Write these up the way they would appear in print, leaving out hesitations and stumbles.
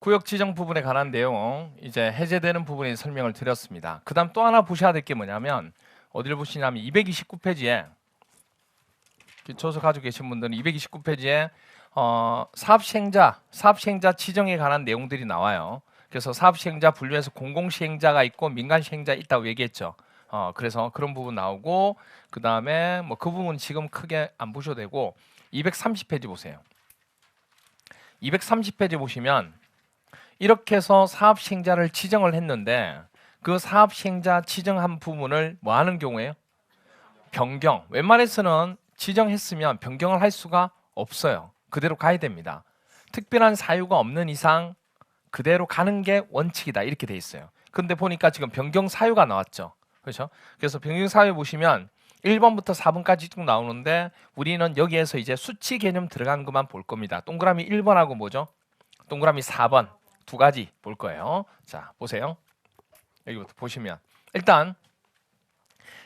구역 지정 부분에 관한 내용 이제 해제되는 부분에 설명을 드렸습니다. 그다음 또 하나 보셔야 될 게 뭐냐면 어디를 보시냐면 229페이지에 기초서 가지고 계신 분들은 229페이지에 사업시행자 지정에 관한 내용들이 나와요. 그래서 사업시행자 분류해서 공공시행자가 있고 민간시행자 있다고 얘기했죠. 그래서 그런 부분 나오고 그 다음에 뭐 그 부분 지금 크게 안 보셔도 되고 230페이지 보세요. 230페이지 보시면 이렇게 해서 사업시행자를 지정을 했는데 그 사업시행자 지정한 부분을 뭐 하는 경우에요? 변경. 웬만해서는 지정했으면 변경을 할 수가 없어요. 그대로 가야 됩니다. 특별한 사유가 없는 이상 그대로 가는 게 원칙이다 이렇게 돼 있어요. 근데 보니까 지금 변경 사유가 나왔죠. 그렇죠? 그래서 변경 사유 보시면 1번부터 4번까지 쭉 나오는데 우리는 여기에서 이제 수치 개념 들어간 것만 볼 겁니다. 동그라미 1번하고 뭐죠? 동그라미 4번 두 가지 볼 거예요. 자, 보세요. 여기부터 보시면 일단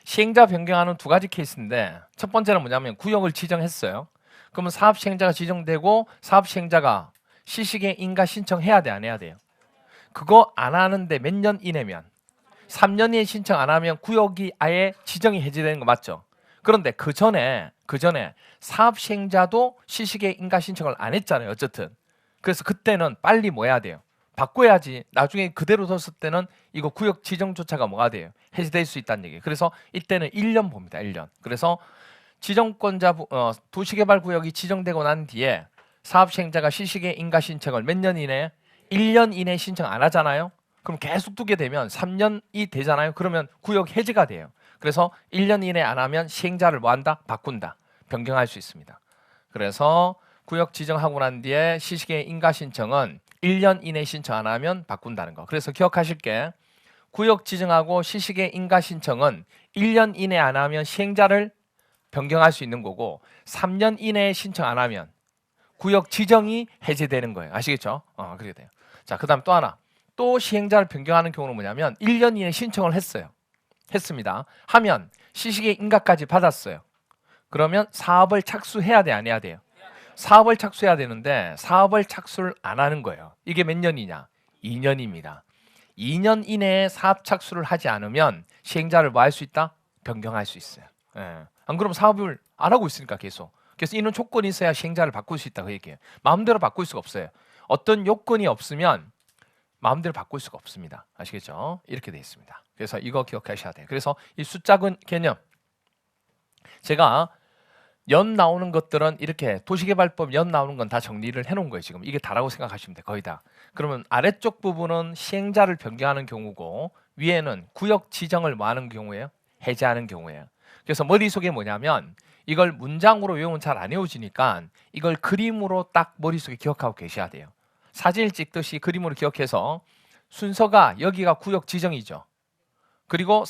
시행자 변경하는 두 가지 케이스인데 첫 번째는 뭐냐면 구역을 지정했어요. 그러면 사업시행자가 지정되고 사업시행자가 시식의 인가 신청해야 돼, 안 해야 돼요? 그거 안 하는데 몇 년 이내면 3년 이내 신청 안 하면 구역이 아예 지정이 해제되는 거 맞죠? 그런데 그 전에 사업시행자도 시식의 인가 신청을 안 했잖아요. 어쨌든 그래서 그때는 빨리 뭐 해야 돼요? 바꿔야지. 나중에 그대로 뒀을 때는 이거 구역 지정조차가 뭐가 돼요? 해제될 수 있다는 얘기예요. 그래서 이때는 1년 봅니다. 1년. 그래서 지정권자 도시개발구역이 지정되고 난 뒤에 사업시행자가 시식의 인가 신청을 몇 년 이내에? 1년 이내에 신청 안 하잖아요. 그럼 계속 두게 되면 3년이 되잖아요. 그러면 구역 해제가 돼요. 그래서 1년 이내에 안 하면 시행자를 뭐 한다? 바꾼다. 변경할 수 있습니다. 그래서 구역 지정하고 난 뒤에 시식의 인가 신청은 1년 이내 신청 안 하면 바꾼다는 거. 그래서 기억하실 게 구역 지정하고 시식의 인가 신청은 1년 이내 안 하면 시행자를 변경할 수 있는 거고 3년 이내에 신청 안 하면 구역 지정이 해제되는 거예요. 아시겠죠? 그렇게 돼요. 자, 그다음 또 하나. 또 시행자를 변경하는 경우는 뭐냐면 1년 이내 신청을 했습니다. 하면 시식의 인가까지 받았어요. 그러면 사업을 착수해야 돼, 안 해야 돼요? 사업을 착수해야 되는데 사업을 착수를 안 하는 거예요. 이게 몇 년이냐? 2년입니다. 2년 이내에 사업 착수를 하지 않으면 시행자를 뭐 할 수 있다? 변경할 수 있어요. 안 그러면 사업을 안 하고 있으니까 계속. 그래서 이런 조건이 있어야 시행자를 바꿀 수 있다 그 얘기예요. 마음대로 바꿀 수가 없어요. 어떤 요건이 없으면 마음대로 바꿀 수가 없습니다. 아시겠죠? 이렇게 돼 있습니다. 그래서 이거 기억하셔야 돼요. 그래서 이 숫자 개념 제가 연 나오는 것들은 이렇게 도시개발법 연 나오는 건 다 정리를 해놓은 거예요. 지금 이게 다라고 생각하시면 돼요. 거의 다. 그러면 아래쪽 부분은 시행자를 변경하는 경우고 위에는 구역 지정을 뭐 하는 경우예요? 해제하는 경우예요. 그래서 머릿속에 뭐냐면 이걸 문장으로 외우면 잘 안 외워지니까 이걸 그림으로 딱 머릿속에 기억하고 계셔야 돼요. 사진을 찍듯이 그림으로 기억해서 순서가 여기가 구역 지정이죠. 그리고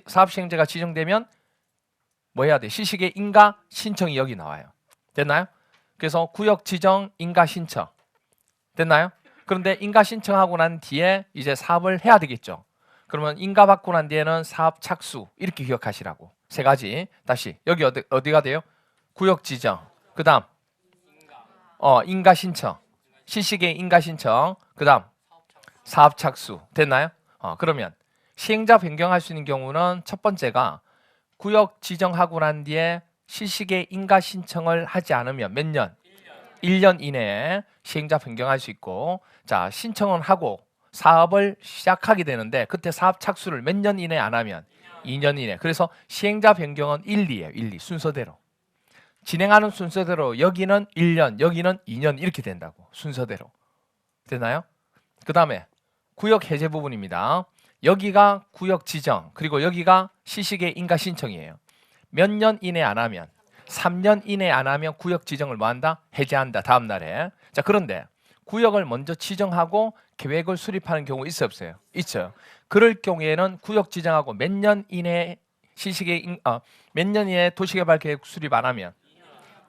사업시행자가 지정되면 뭐 해야 돼? 시식의 인가 신청이 여기 나와요. 됐나요? 그래서 구역 지정 인가 신청 됐나요? 그런데 인가 신청하고 난 뒤에 이제 사업을 해야 되겠죠. 그러면 인가 받고 난 뒤에는 사업 착수 이렇게 기억하시라고. 세 가지. 다시 여기 어디가 돼요? 구역 지정. 그다음 인가 신청. 시식의 인가 신청. 그다음 사업 착수. 됐나요? 그러면 시행자 변경할 수 있는 경우는 첫 번째가 구역 지정하고 난 뒤에 시식의 인가 신청을 하지 않으면 몇 년? 1년 이내에 시행자 변경할 수 있고 자 신청은 하고 사업을 시작하게 되는데 그때 사업 착수를 몇 년 이내 안 하면 2년 이내. 그래서 시행자 변경은 1, 2예요. 1, 2 순서대로. 진행하는 순서대로 여기는 1년, 여기는 2년 이렇게 된다고. 순서대로. 되나요? 그 다음에 구역 해제 부분입니다. 여기가 구역 지정 그리고 여기가 시식의 인가 신청이에요. 몇 년 이내 안 하면 3년 이내 안 하면 구역 지정을 뭐 한다? 해제한다. 다음 날에. 자 그런데 구역을 먼저 지정하고 계획을 수립하는 경우 있어요 없어요? 있어요. 그럴 경우에는 구역 지정하고 몇 년 이내 몇 년 이내 도시개발 계획 수립 안 하면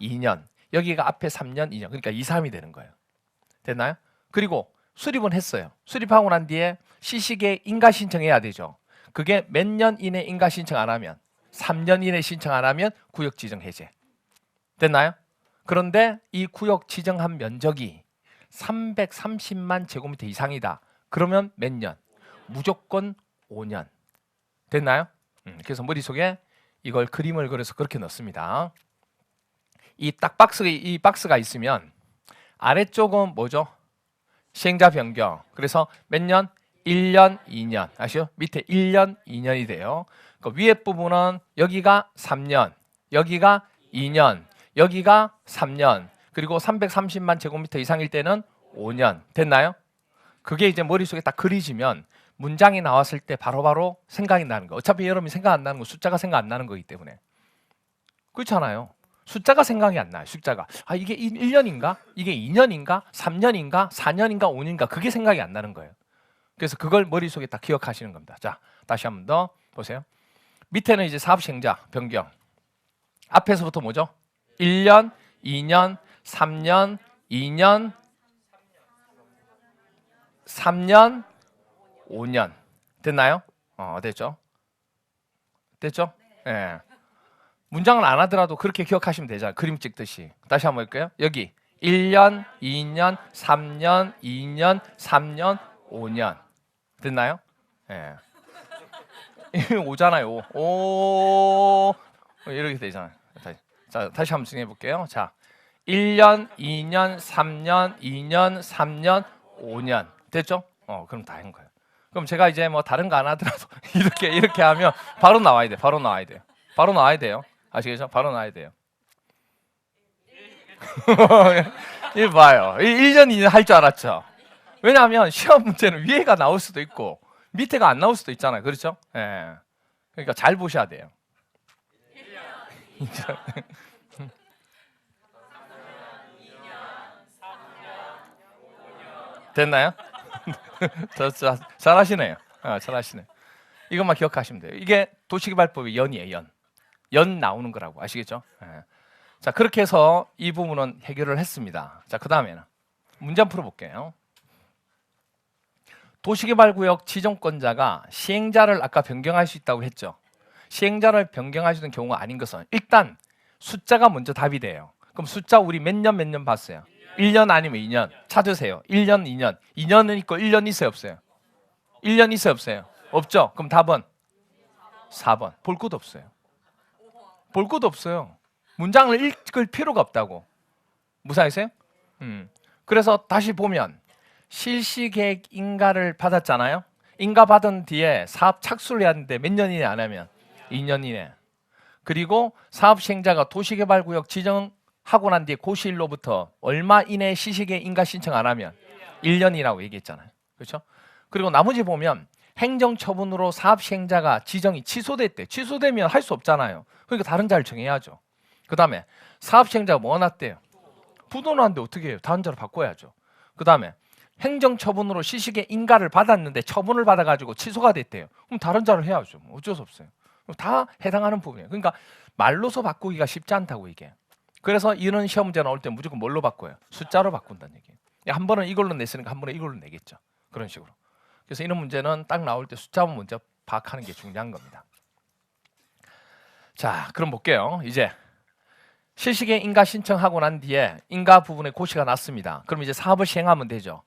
2년. 여기가 앞에 3년, 2년. 그러니까 2, 3이 되는 거예요. 됐나요? 그리고 수립은 했어요. 수립하고 난 뒤에 시식의 인가 신청해야 되죠. 그게 몇 년 이내 인가 신청 안 하면 3년 이내 신청 안 하면 구역 지정 해제. 됐나요? 그런데 이 구역 지정한 면적이 330만 제곱미터 이상이다. 그러면 몇 년? 무조건 5년. 됐나요? 그래서 머릿속에 이걸 그림을 그려서 그렇게 넣습니다. 이 박스가 있으면 아래쪽은 뭐죠? 시행자 변경. 그래서 몇 년? 1년, 2년. 아시죠? 밑에 1년, 2년이 돼요. 그 위에 부분은 여기가 3년, 여기가 2년, 여기가 3년, 그리고 330만 제곱미터 이상일 때는 5년. 됐나요? 그게 이제 머릿속에 딱 그려지면 문장이 나왔을 때 바로바로 생각이 나는 거. 어차피 여러분이 생각 안 나는 거 숫자가 생각 안 나는 거기 때문에. 그렇잖아요. 숫자가 생각이 안 나요. 숫자가. 아, 이게 1년인가? 이게 2년인가? 3년인가? 4년인가? 5년인가? 그게 생각이 안 나는 거예요. 그래서 그걸 머릿속에 딱 기억하시는 겁니다. 자, 다시 한 번 더 보세요. 밑에는 이제 사업시행자 변경. 앞에서부터 뭐죠? 1년, 2년, 3년, 2년, 3년, 5년. 됐나요? 됐죠? 됐죠? 예. 네. 문장을 안 하더라도 그렇게 기억하시면 되잖아요. 그림 찍듯이. 다시 한번 볼게요. 여기 1년, 2년, 3년, 2년, 3년, 5년. 됐나요? 예. 네. 오잖아요. 오. 이렇게 되잖아요. 다시 한번 정해 볼게요. 자. 1년, 2년, 3년, 2년, 3년, 5년. 됐죠? 그럼 다 한 거예요. 그럼 제가 이제 뭐 다른 거 안 하더라도 이렇게 하면 바로 나와야 돼. 바로 나와야 돼요. 바로 나와야 돼요. 아시겠죠? 바로 나와야 돼요. 이 봐요. 1년, 2년 할 줄 알았죠? 왜냐하면 시험 문제는 위에가 나올 수도 있고 밑에가 안 나올 수도 있잖아요. 그렇죠? 예. 그러니까 잘 보셔야 돼요. 됐나요? 잘하시네요. 잘하시네. 이것만 기억하시면 돼요. 이게 도시개발법의 연이에요. 연 나오는 거라고 아시겠죠? 예. 자, 그렇게 해서 이 부분은 해결을 했습니다. 자, 그 다음에는 문제 풀어볼게요. 도시개발구역 지정권자가 시행자를 아까 변경할 수 있다고 했죠. 시행자를 변경할 수 있는 경우가 아닌 것은 일단 숫자가 먼저 답이 돼요. 그럼 숫자 우리 몇 년 봤어요? 1년 아니면 2년 찾으세요. 1년, 2년. 2년은 있고 1년 있어요, 없어요? 1년 있어요, 없어요? 없죠? 그럼 답은 4번. 볼 것도 없어요. 볼 것도 없어요. 문장을 읽을 필요가 없다고. 무사하세요? 그래서 다시 보면 실시계획 인가를 받았잖아요. 인가 받은 뒤에 사업 착수를 해야 하는데 몇 년 이내 안 하면 2년 이내. 그리고 사업 시행자가 도시개발구역 지정하고 난 뒤에 고시일로부터 얼마 이내에 시시계획 인가 신청 안 하면 1년이라고 얘기했잖아요. 그렇죠? 그리고 나머지 보면 행정처분으로 사업 시행자가 지정이 취소됐대. 취소되면 할 수 없잖아요. 그러니까 다른 자를 정해야죠. 그 다음에 사업 시행자가 뭐 났대요? 부도났는데 어떻게 해요? 다른 자를 바꿔야죠. 그 다음에 행정처분으로 시식의 인가를 받았는데 처분을 받아가지고 취소가 됐대요. 그럼 다른 자를 해야죠. 뭐 어쩔 수 없어요. 다 해당하는 부분이에요. 그러니까 말로서 바꾸기가 쉽지 않다고 이게. 그래서 이런 시험 문제 나올 때 무조건 뭘로 바꿔요? 숫자로 바꾼다는 얘기예요. 한 번은 이걸로 냈으니까 한 번은 이걸로 내겠죠. 그런 식으로. 그래서 이런 문제는 딱 나올 때 숫자만 먼저 파악하는 게 중요한 겁니다. 자, 그럼 볼게요. 이제 실시계획 인가 신청하고 난 뒤에 인가 부분에 고시가 났습니다. 그럼 이제 사업을 시행하면 되죠.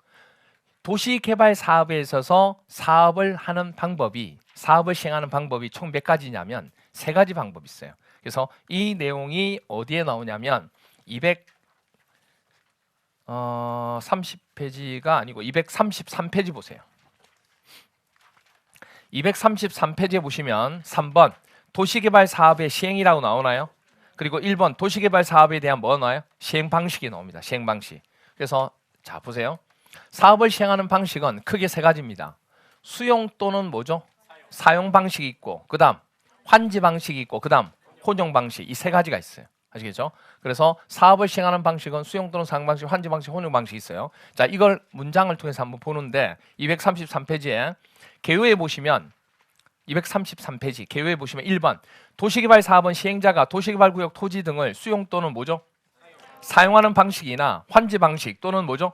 도시개발 사업에 있어서 사업을 시행하는 방법이 총 몇 가지냐면 3가지 방법이 있어요. 그래서 이 내용이 어디에 나오냐면 230페이지가 아니고 233페이지 보세요. 233페이지에 보시면 3번 도시개발 사업의 시행이라고 나오나요? 그리고 1번 도시개발 사업에 대한 뭐 나와요? 시행 방식이 나옵니다. 시행 방식. 그래서 자 보세요. 사업을 시행하는 방식은 크게 3가지입니다. 수용 또는 뭐죠? 사용 방식이 있고, 그 다음 환지 방식이 있고, 그 다음 혼용 방식. 이 3가지가 있어요. 아시겠죠? 그래서 사업을 시행하는 방식은 수용 또는 사용 방식, 환지 방식, 혼용 방식이 있어요. 자, 이걸 문장을 통해서 한번 보는데 233페이지에 개요에 보시면 233페이지 개요에 보시면 1번 도시개발 사업은 시행자가 도시개발구역 토지 등을 수용 또는 뭐죠? 사용하는 방식이나 환지 방식 또는 뭐죠?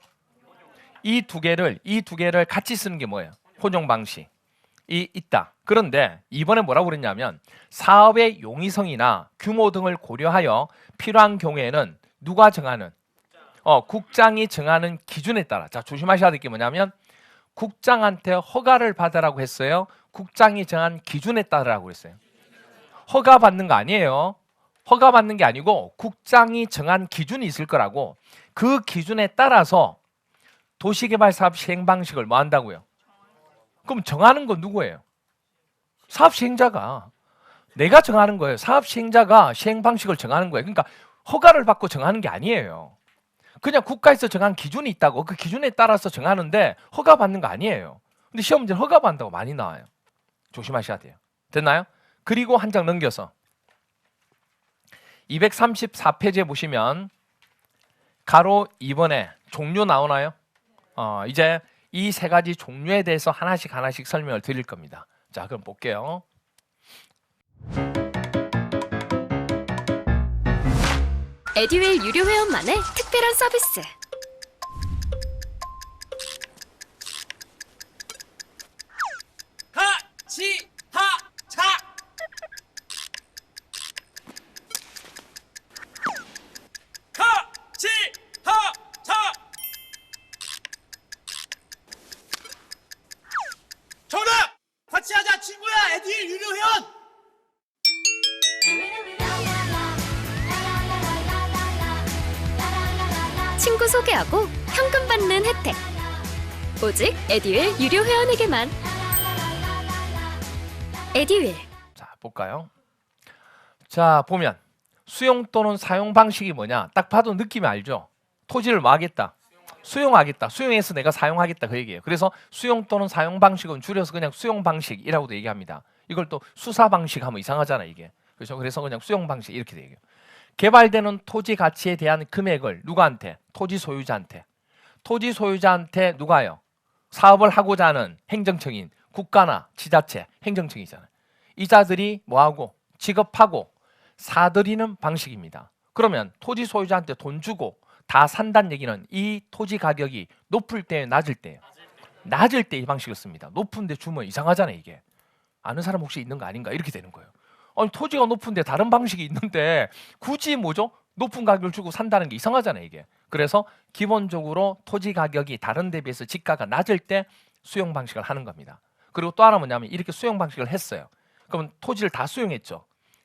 이 두 개를 같이 쓰는 게 뭐예요? 혼용 방식이 있다. 그런데 이번에 뭐라고 그랬냐면 사업의 용이성이나 규모 등을 고려하여 필요한 경우에는 누가 정하는? 국장이 정하는 기준에 따라. 자, 조심하셔야 될 게 뭐냐면 국장한테 허가를 받으라고 했어요. 국장이 정한 기준에 따르라고 했어요. 허가 받는 거 아니에요. 허가 받는 게 아니고 국장이 정한 기준이 있을 거라고. 그 기준에 따라서 도시개발 사업 시행 방식을 뭐 한다고요? 그럼 정하는 건 누구예요? 사업 시행자가. 내가 정하는 거예요. 사업 시행자가 시행 방식을 정하는 거예요. 그러니까 허가를 받고 정하는 게 아니에요. 그냥 국가에서 정한 기준이 있다고 그 기준에 따라서 정하는데 허가 받는 거 아니에요. 근데 시험 문제는 허가 받는다고 많이 나와요. 조심하셔야 돼요. 됐나요? 그리고 한 장 넘겨서 234페이지에 보시면 가로 2번에 종류 나오나요? 이제 이 세 가지 종류에 대해서 하나씩 설명을 드릴 겁니다. 자, 그럼 볼게요. 에듀윌 유료 회원만의 특별한 서비스. 하치하차 하치하차 정답! 같이 하자 친구야 에듀윌 유료 회원! 친구 소개하고 현금 받는 혜택. 오직 에듀윌 유료 회원에게만. 에듀윌. 자, 볼까요? 자, 보면 수용 또는 사용 방식이 뭐냐? 딱 봐도 느낌이 알죠? 토지를 뭐 하겠다? 수용하겠다. 수용해서 내가 사용하겠다 그 얘기예요. 그래서 수용 또는 사용 방식은 줄여서 그냥 수용 방식이라고도 얘기합니다. 이걸 또 수사 방식 하면 이상하잖아 이게. 그렇죠? 그래서 그냥 수용 방식 이렇게 얘기해요. 개발되는 토지 가치에 대한 금액을 누구한테? 토지 소유자한테. 토지 소유자한테 누가요? 사업을 하고자 하는 행정청인 국가나 지자체, 행정청이잖아요. 이자들이 뭐하고? 지급하고 사들이는 방식입니다. 그러면 토지 소유자한테 돈 주고 다 산다는 얘기는 이 토지 가격이 높을 때 낮을 때예요. 낮을 때 이 방식을 씁니다. 높은데 주면 이상하잖아요 이게. 아는 사람 혹시 있는 거 아닌가 이렇게 되는 거예요. 아니 토지가 높은데 다른 방식이 있는데 굳이 뭐죠? 높은 가격을 주고 산다는 게 이상하잖아요 이게. 그래서 기본적으로 토지 가격이 다른 데 비해서 지가가 낮을 때 수용 방식을 하는 겁니다. 그리고 또 하나 뭐냐면 이렇게 수용 방식을 했어요. 그러면 토지를 다 수용했죠.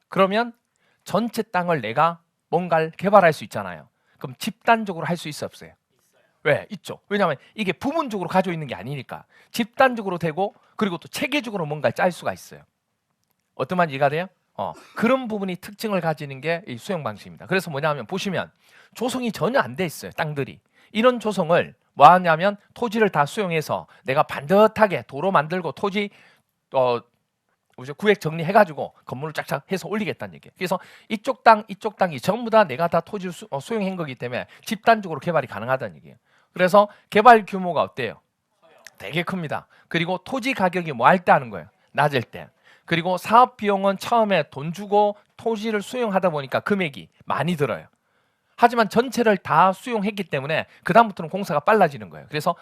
그러면 전체 땅을 내가 뭔가를 개발할 수 있잖아요. 그럼 집단적으로 할 수 있어 없어요? 왜? 있죠. 왜냐하면 이게 부분적으로 가지고 있는 게 아니니까 집단적으로 되고 그리고 또 체계적으로 뭔가를 짤 수가 있어요. 어떤 말인지 이해가 돼요? 그런 부분이 특징을 가지는 게 이 수용 방식입니다. 그래서 뭐냐면 보시면 조성이 전혀 안 돼 있어요. 땅들이. 이런 조성을 뭐 하냐면 토지를 다 수용해서 내가 반듯하게 도로 만들고 토지 구획 정리해가지고 건물을 쫙쫙 해서 올리겠다는 얘기예요. 그래서 이쪽 땅이 전부 다 내가 다 토지를 수용한 거기 때문에 집단적으로 개발이 가능하다는 얘기예요. 그래서 개발 규모가 어때요? 되게 큽니다. 그리고 토지 가격이 뭐 할 때 하는 거예요? 낮을 때. 그리고 사업 비용은 처음에 돈 주고 토지를 수용하다 보니까 금액이 많이 들어요. 하지만 전체를 다 수용했기 때문에 그다음부터는 공사가 빨라지는 거예요. 그래서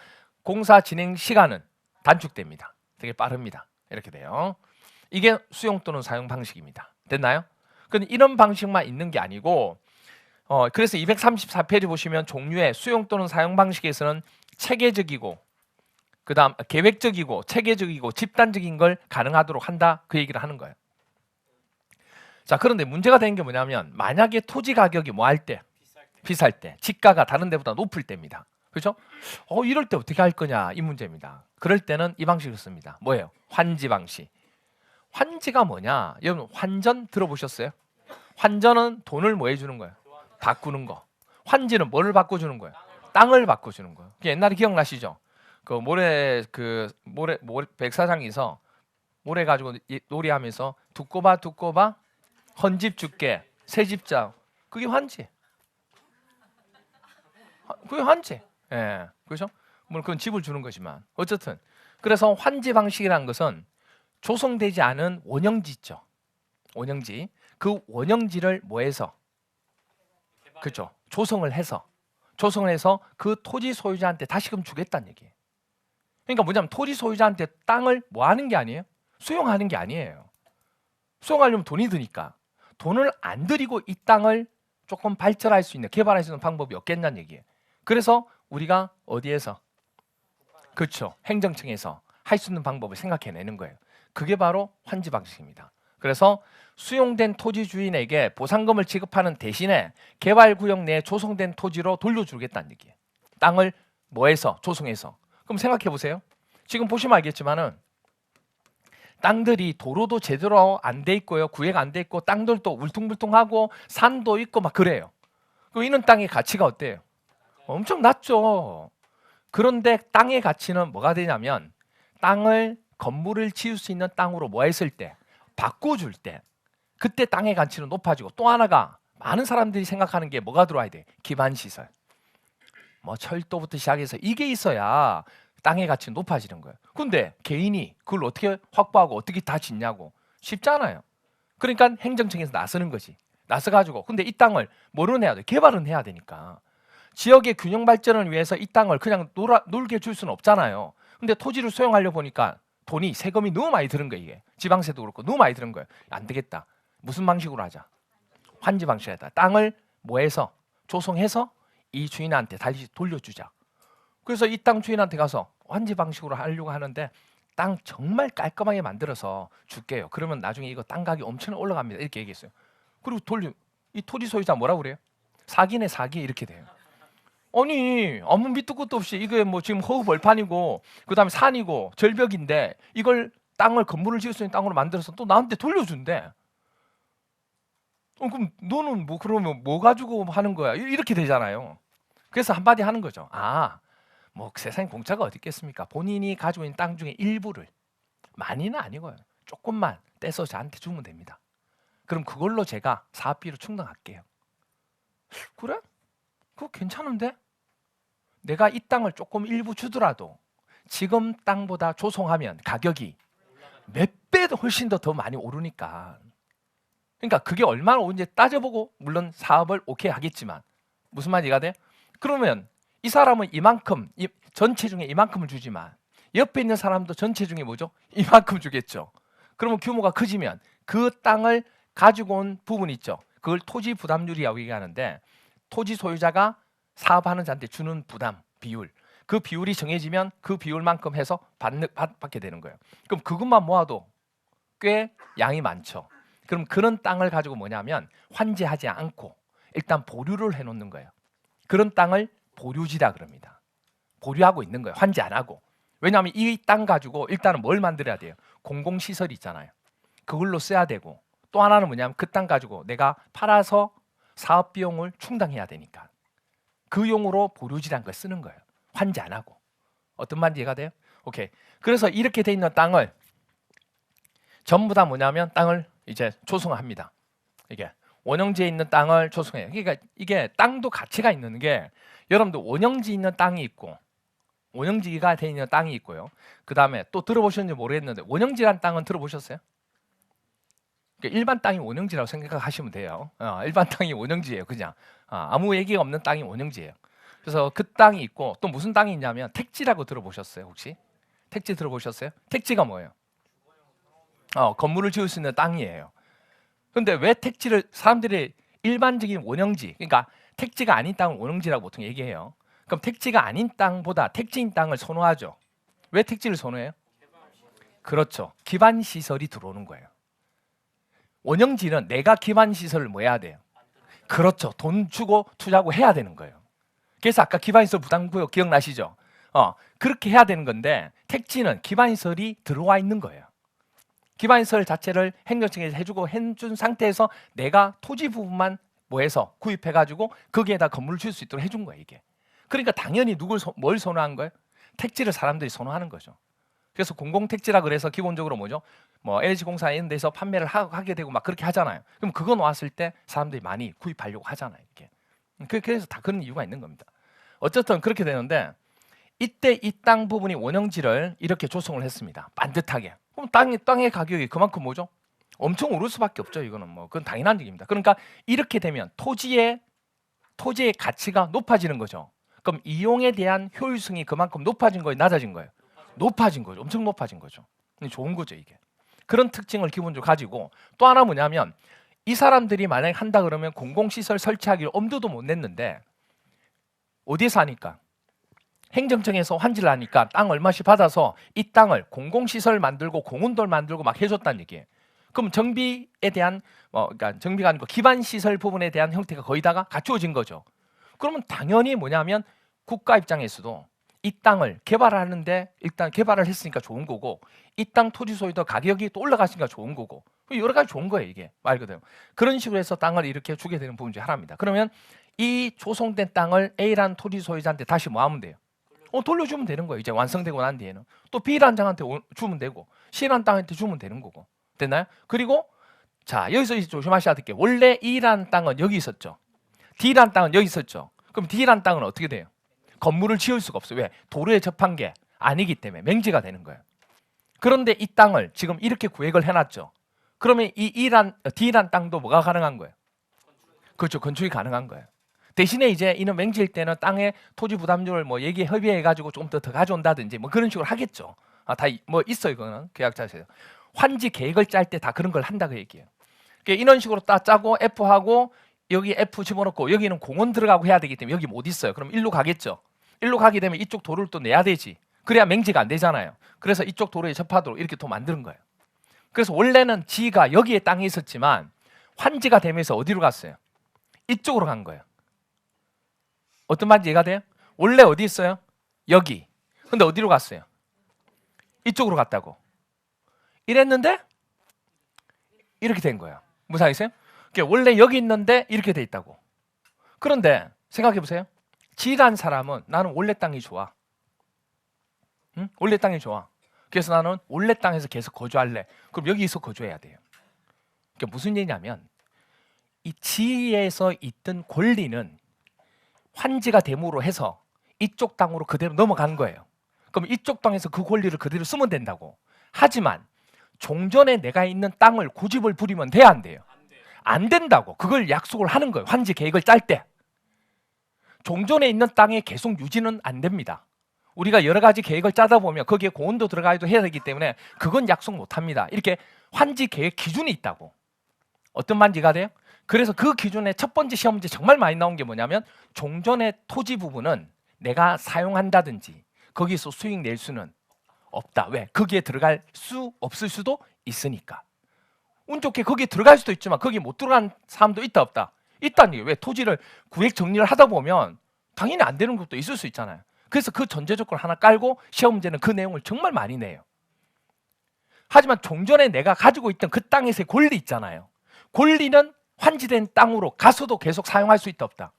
공사 진행 시간은 단축됩니다. 되게 빠릅니다. 이렇게 돼요. 이게 수용 또는 사용 방식입니다. 됐나요? 근데 이런 방식만 있는 게 아니고 그래서 234페이지 보시면 종류의 수용 또는 사용 방식에서는 체계적이고 그다음 계획적이고 체계적이고 집단적인 걸 가능하도록 한다 그 얘기를 하는 거예요. 자, 그런데 문제가 되는 게 뭐냐면 만약에 토지 가격이 뭐 할 때? 비쌀 때, 지가가 다른 데보다 높을 때입니다. 그렇죠? 이럴 때 어떻게 할 거냐 이 문제입니다. 그럴 때는 이 방식을 씁니다. 뭐예요? 환지 방식. 환지가 뭐냐? 여러분 환전 들어보셨어요? 환전은 돈을 뭐 해주는 거예요? 바꾸는 거. 환지는 뭐를 바꿔주는 거예요? 땅을 바꿔주는 거예요. 옛날에 기억나시죠? 모래 백사장에서 모래 가지고 놀이하면서 두꺼봐 헌집 줄게 새집장 그게 환지. 그게 환지. 예, 그렇죠? 물론 그건 집을 주는 거지만 어쨌든 그래서 환지 방식이라는 것은 조성되지 않은 원형지 있죠. 원형지. 그 원형지를 뭐해서 그렇죠. 조성을 해서 그 토지 소유자한테 다시금 주겠다는 얘기예요. 그러니까 뭐냐면 토지 소유자한테 땅을 뭐 하는 게 아니에요? 수용하는 게 아니에요. 수용하려면 돈이 드니까 돈을 안 들이고 이 땅을 조금 발전할 수 있는 개발할 수 있는 방법이 없겠냐는 얘기예요. 그래서 우리가 어디에서? 그렇죠. 행정청에서 할 수 있는 방법을 생각해내는 거예요. 그게 바로 환지 방식입니다. 그래서 수용된 토지 주인에게 보상금을 지급하는 대신에 개발구역 내에 조성된 토지로 돌려주겠다는 얘기예요. 땅을 뭐해서? 조성해서. 그럼 생각해 보세요. 지금 보시면 알겠지만은 땅들이 도로도 제대로 안 돼 있고요. 구획 안 돼 있고 땅들도 울퉁불퉁하고 산도 있고 막 그래요. 그럼 이런 땅의 가치가 어때요? 엄청 낮죠. 그런데 땅의 가치는 뭐가 되냐면 땅을 건물을 지을 수 있는 땅으로 뭐 했을 때 바꿔줄 때 그때 땅의 가치는 높아지고 또 하나가 많은 사람들이 생각하는 게 뭐가 들어와야 돼? 기반시설. 뭐 철도부터 시작해서 이게 있어야 땅의 가치는 높아지는 거예요. 근데 개인이 그걸 어떻게 확보하고 어떻게 다 짓냐고 쉽잖아요. 그러니까 행정청에서 나서는 거지. 나서가지고 근데 이 땅을 뭐로 해야 돼? 개발은 해야 되니까. 지역의 균형 발전을 위해서 이 땅을 그냥 놀게 줄 수는 없잖아요. 근데 토지를 소용하려 보니까 돈이 세금이 너무 많이 드는 거예요. 이게 지방세도 그렇고 너무 많이 드는 거예요. 안 되겠다. 무슨 방식으로 하자? 환지 방식으로 하자. 땅을 뭐해서 조성해서 이 주인한테 다시 돌려주자. 그래서 이 땅 주인한테 가서 환지 방식으로 하려고 하는데 땅 정말 깔끔하게 만들어서 줄게요. 그러면 나중에 이거 땅 가격이 엄청 올라갑니다. 이렇게 얘기했어요. 그리고 이 토지 소유자 뭐라고 그래요? 사기네 사기 이렇게 돼요. 아니 아무 밑도 끝도 없이 이게 뭐 지금 허허벌판이고 그다음에 산이고 절벽인데 이걸 땅을 건물을 지을 수 있는 땅으로 만들어서 또 나한테 돌려준대. 그럼 너는 뭐 그러면 뭐 가지고 하는 거야? 이렇게 되잖아요. 그래서 한마디 하는 거죠. 뭐 세상에 공짜가 어디 있겠습니까? 본인이 가지고 있는 땅 중에 일부를 많이는 아니고요. 조금만 떼서 저한테 주면 됩니다. 그럼 그걸로 제가 사업비로 충당할게요. 그래? 그거 괜찮은데? 내가 이 땅을 조금 일부 주더라도 지금 땅보다 조성하면 가격이 몇 배도 훨씬 더 많이 오르니까. 그러니까 그게 얼마나 오는지 따져보고 물론 사업을 오케이 하겠지만 무슨 말이 이해가 돼? 그러면 이 사람은 이만큼 전체 중에 이만큼을 주지만 옆에 있는 사람도 전체 중에 뭐죠? 이만큼 주겠죠. 그러면 규모가 커지면 그 땅을 가지고 온 부분 있죠. 그걸 토지 부담률이라고 얘기하는데 토지 소유자가 사업하는 자한테 주는 부담 비율 그 비율이 정해지면 그 비율만큼 해서 받게 되는 거예요. 그럼 그것만 모아도 꽤 양이 많죠. 그럼 그런 땅을 가지고 뭐냐면 환지하지 않고 일단 보류를 해놓는 거예요. 그런 땅을 보류지다 그럽니다. 보류하고 있는 거예요. 환지 안 하고. 왜냐하면 이 땅 가지고 일단은 뭘 만들어야 돼요? 공공시설이 있잖아요. 그걸로 써야 되고 또 하나는 뭐냐면 그 땅 가지고 내가 팔아서 사업 비용을 충당해야 되니까 그 용으로 보류지란 걸 쓰는 거예요. 환지 안 하고. 어떤 말인지 이해가 돼요? 오케이. 그래서 이렇게 돼 있는 땅을 전부 다 뭐냐면 땅을 이제 조성합니다. 이게 원형지에 있는 땅을 조성해요. 그러니까 이게 땅도 가치가 있는 게 여러분들 원형지 있는 땅이 있고 원형지가 돼 있는 땅이 있고요. 그 다음에 또 들어보셨는지 모르겠는데 원형지란 땅은 들어보셨어요? 그러니까 일반 땅이 원형지라고 생각하시면 돼요. 일반 땅이 원형지예요. 그냥 아무 얘기가 없는 땅이 원형지예요. 그래서 그 땅이 있고 또 무슨 땅이 있냐면 택지라고 들어보셨어요? 혹시? 택지 들어보셨어요? 택지가 뭐예요? 건물을 지을 수 있는 땅이에요. 그런데 왜 택지를 사람들이 일반적인 원형지 그러니까 택지가 아닌 땅을 원형지라고 보통 얘기해요. 그럼 택지가 아닌 땅보다 택지인 땅을 선호하죠. 왜 택지를 선호해요? 그렇죠. 기반 시설이 들어오는 거예요. 원형지는 내가 기반 시설을 뭐 해야 돼요? 그렇죠. 돈 주고 투자하고 해야 되는 거예요. 그래서 아까 기반시설 부담구역 기억나시죠? 그렇게 해야 되는 건데 택지는 기반시설이 들어와 있는 거예요. 기반시설 자체를 행정청에서 해준 상태에서 내가 토지 부분만 뭐해서 구입해가지고 거기에다 건물을 지을 수 있도록 해준 거예요. 이게. 그러니까 당연히 뭘 선호한 거예요? 택지를 사람들이 선호하는 거죠. 그래서 공공택지라 그래서 기본적으로 뭐죠? 뭐 LG공사 이런 데서 판매를 하게 되고 막 그렇게 하잖아요. 그럼 그거 나왔을 때 사람들이 많이 구입하려고 하잖아요. 이렇게. 그래서 다 그런 이유가 있는 겁니다. 어쨌든 그렇게 되는데 이때 이 땅 부분이 원형지를 이렇게 조성을 했습니다. 반듯하게. 그럼 땅의 가격이 그만큼 뭐죠? 엄청 오를 수밖에 없죠. 이거는 뭐 그건 당연한 얘기입니다. 그러니까 이렇게 되면 토지의 가치가 높아지는 거죠. 그럼 이용에 대한 효율성이 그만큼 높아진 거예요, 낮아진 거예요? 높아진 거죠. 엄청 높아진 거죠. 좋은 거죠, 이게. 그런 특징을 기본적으로 가지고 또 하나 뭐냐면 이 사람들이 만약에 한다 그러면 공공시설 설치하기를 엄두도 못 냈는데 어디에서 하니까? 행정청에서 환지를 하니까 땅 얼마씩 받아서 이 땅을 공공시설 만들고 공원돌 만들고 막 해줬다는 얘기예요. 그럼 정비에 대한 그러니까 정비가 아니고 기반시설 부분에 대한 형태가 거의 다가 갖추어진 거죠. 그러면 당연히 뭐냐면 국가 입장에서도 이 땅을 개발하는데 일단 개발을 했으니까 좋은 거고 이 땅 토지 소유도 가격이 또 올라갔으니까 좋은 거고 여러 가지 좋은 거예요 이게 말 그대로. 그런 식으로 해서 땅을 이렇게 주게 되는 부분 중 하나입니다. 그러면 이 조성된 땅을 A라는 토지 소유자한테 다시 뭐 하면 돼요? 돌려주면 되는 거예요. 이제 완성되고 난 뒤에는 또 B라는 장한테 주면 되고 C라는 땅한테 주면 되는 거고. 됐나요? 그리고 자 여기서 이제 조심하셔야 될 게 원래 E라는 땅은 여기 있었죠. D라는 땅은 여기 있었죠. 그럼 D라는 땅은 어떻게 돼요? 건물을 지을 수가 없어요. 왜? 도로에 접한 게 아니기 때문에 맹지가 되는 거예요. 그런데 이 땅을 지금 이렇게 구획을 해놨죠. 그러면 이 D란 땅도 뭐가 가능한 거예요? 그렇죠. 건축이 가능한 거예요. 대신에 이제 이는 맹지일 때는 땅의 토지 부담률을 뭐 얘기 협의해가지고 조금 더 가져온다든지 뭐 그런 식으로 하겠죠. 다 뭐 있어요. 그거는 계약자에서 환지 계획을 짤 때 다 그런 걸 한다 그 얘기예요. 그러니까 이런 식으로 딱 짜고 F하고 여기 F 집어넣고 여기는 공원 들어가고 해야 되기 때문에 여기 못 있어요. 그럼 일로 가겠죠. 일로 가게 되면 이쪽 도로를 또 내야 되지. 그래야 맹지가 안 되잖아요. 그래서 이쪽 도로에 접하도록 이렇게 또 만드는 거예요. 그래서 원래는 지가 여기에 땅이 있었지만 환지가 되면서 어디로 갔어요? 이쪽으로 간 거예요. 어떤 말인지 이해가 돼요? 원래 어디 있어요? 여기. 근데 어디로 갔어요? 이쪽으로 갔다고. 이랬는데 이렇게 된 거예요. 무슨 말이세요? 원래 여기 있는데 이렇게 돼 있다고. 그런데 생각해 보세요. 지라는 사람은 나는 원래 땅이 좋아. 응? 원래 땅이 좋아. 그래서 나는 원래 땅에서 계속 거주할래. 그럼 여기서 거주해야 돼요. 그게 무슨 얘기냐면 이 지에서 있던 권리는 환지가 됨으로 해서 이쪽 땅으로 그대로 넘어간 거예요. 그럼 이쪽 땅에서 그 권리를 그대로 쓰면 된다고. 하지만 종전에 내가 있는 땅을 고집을 부리면 돼야 안 돼요? 안 된다고. 그걸 약속을 하는 거예요. 환지 계획을 짤 때. 종전에 있는 땅의 계속 유지는 안 됩니다. 우리가 여러 가지 계획을 짜다 보면 거기에 공원도 들어가도 해야 되기 때문에 그건 약속 못 합니다. 이렇게 환지 계획 기준이 있다고. 어떤 말인지가 돼요? 그래서 그 기준에 첫 번째 시험 문제 정말 많이 나온 게 뭐냐면 종전의 토지 부분은 내가 사용한다든지 거기서 수익 낼 수는 없다. 왜? 거기에 들어갈 수 없을 수도 있으니까. 운 좋게 거기에 들어갈 수도 있지만 거기에 못 들어간 사람도 있다 없다? 있다는 얘기예요. 왜? 토지를 구획 정리를 하다 보면 당연히 안 되는 것도 있을 수 있잖아요. 그래서 그 전제 조건 하나 깔고 시험 문제는 그 내용을 정말 많이 내요. 하지만 종전에 내가 가지고 있던 그 땅에서의 권리 있잖아요. 권리는 환지된 땅으로 가서도 계속 사용할 수 있다 없다?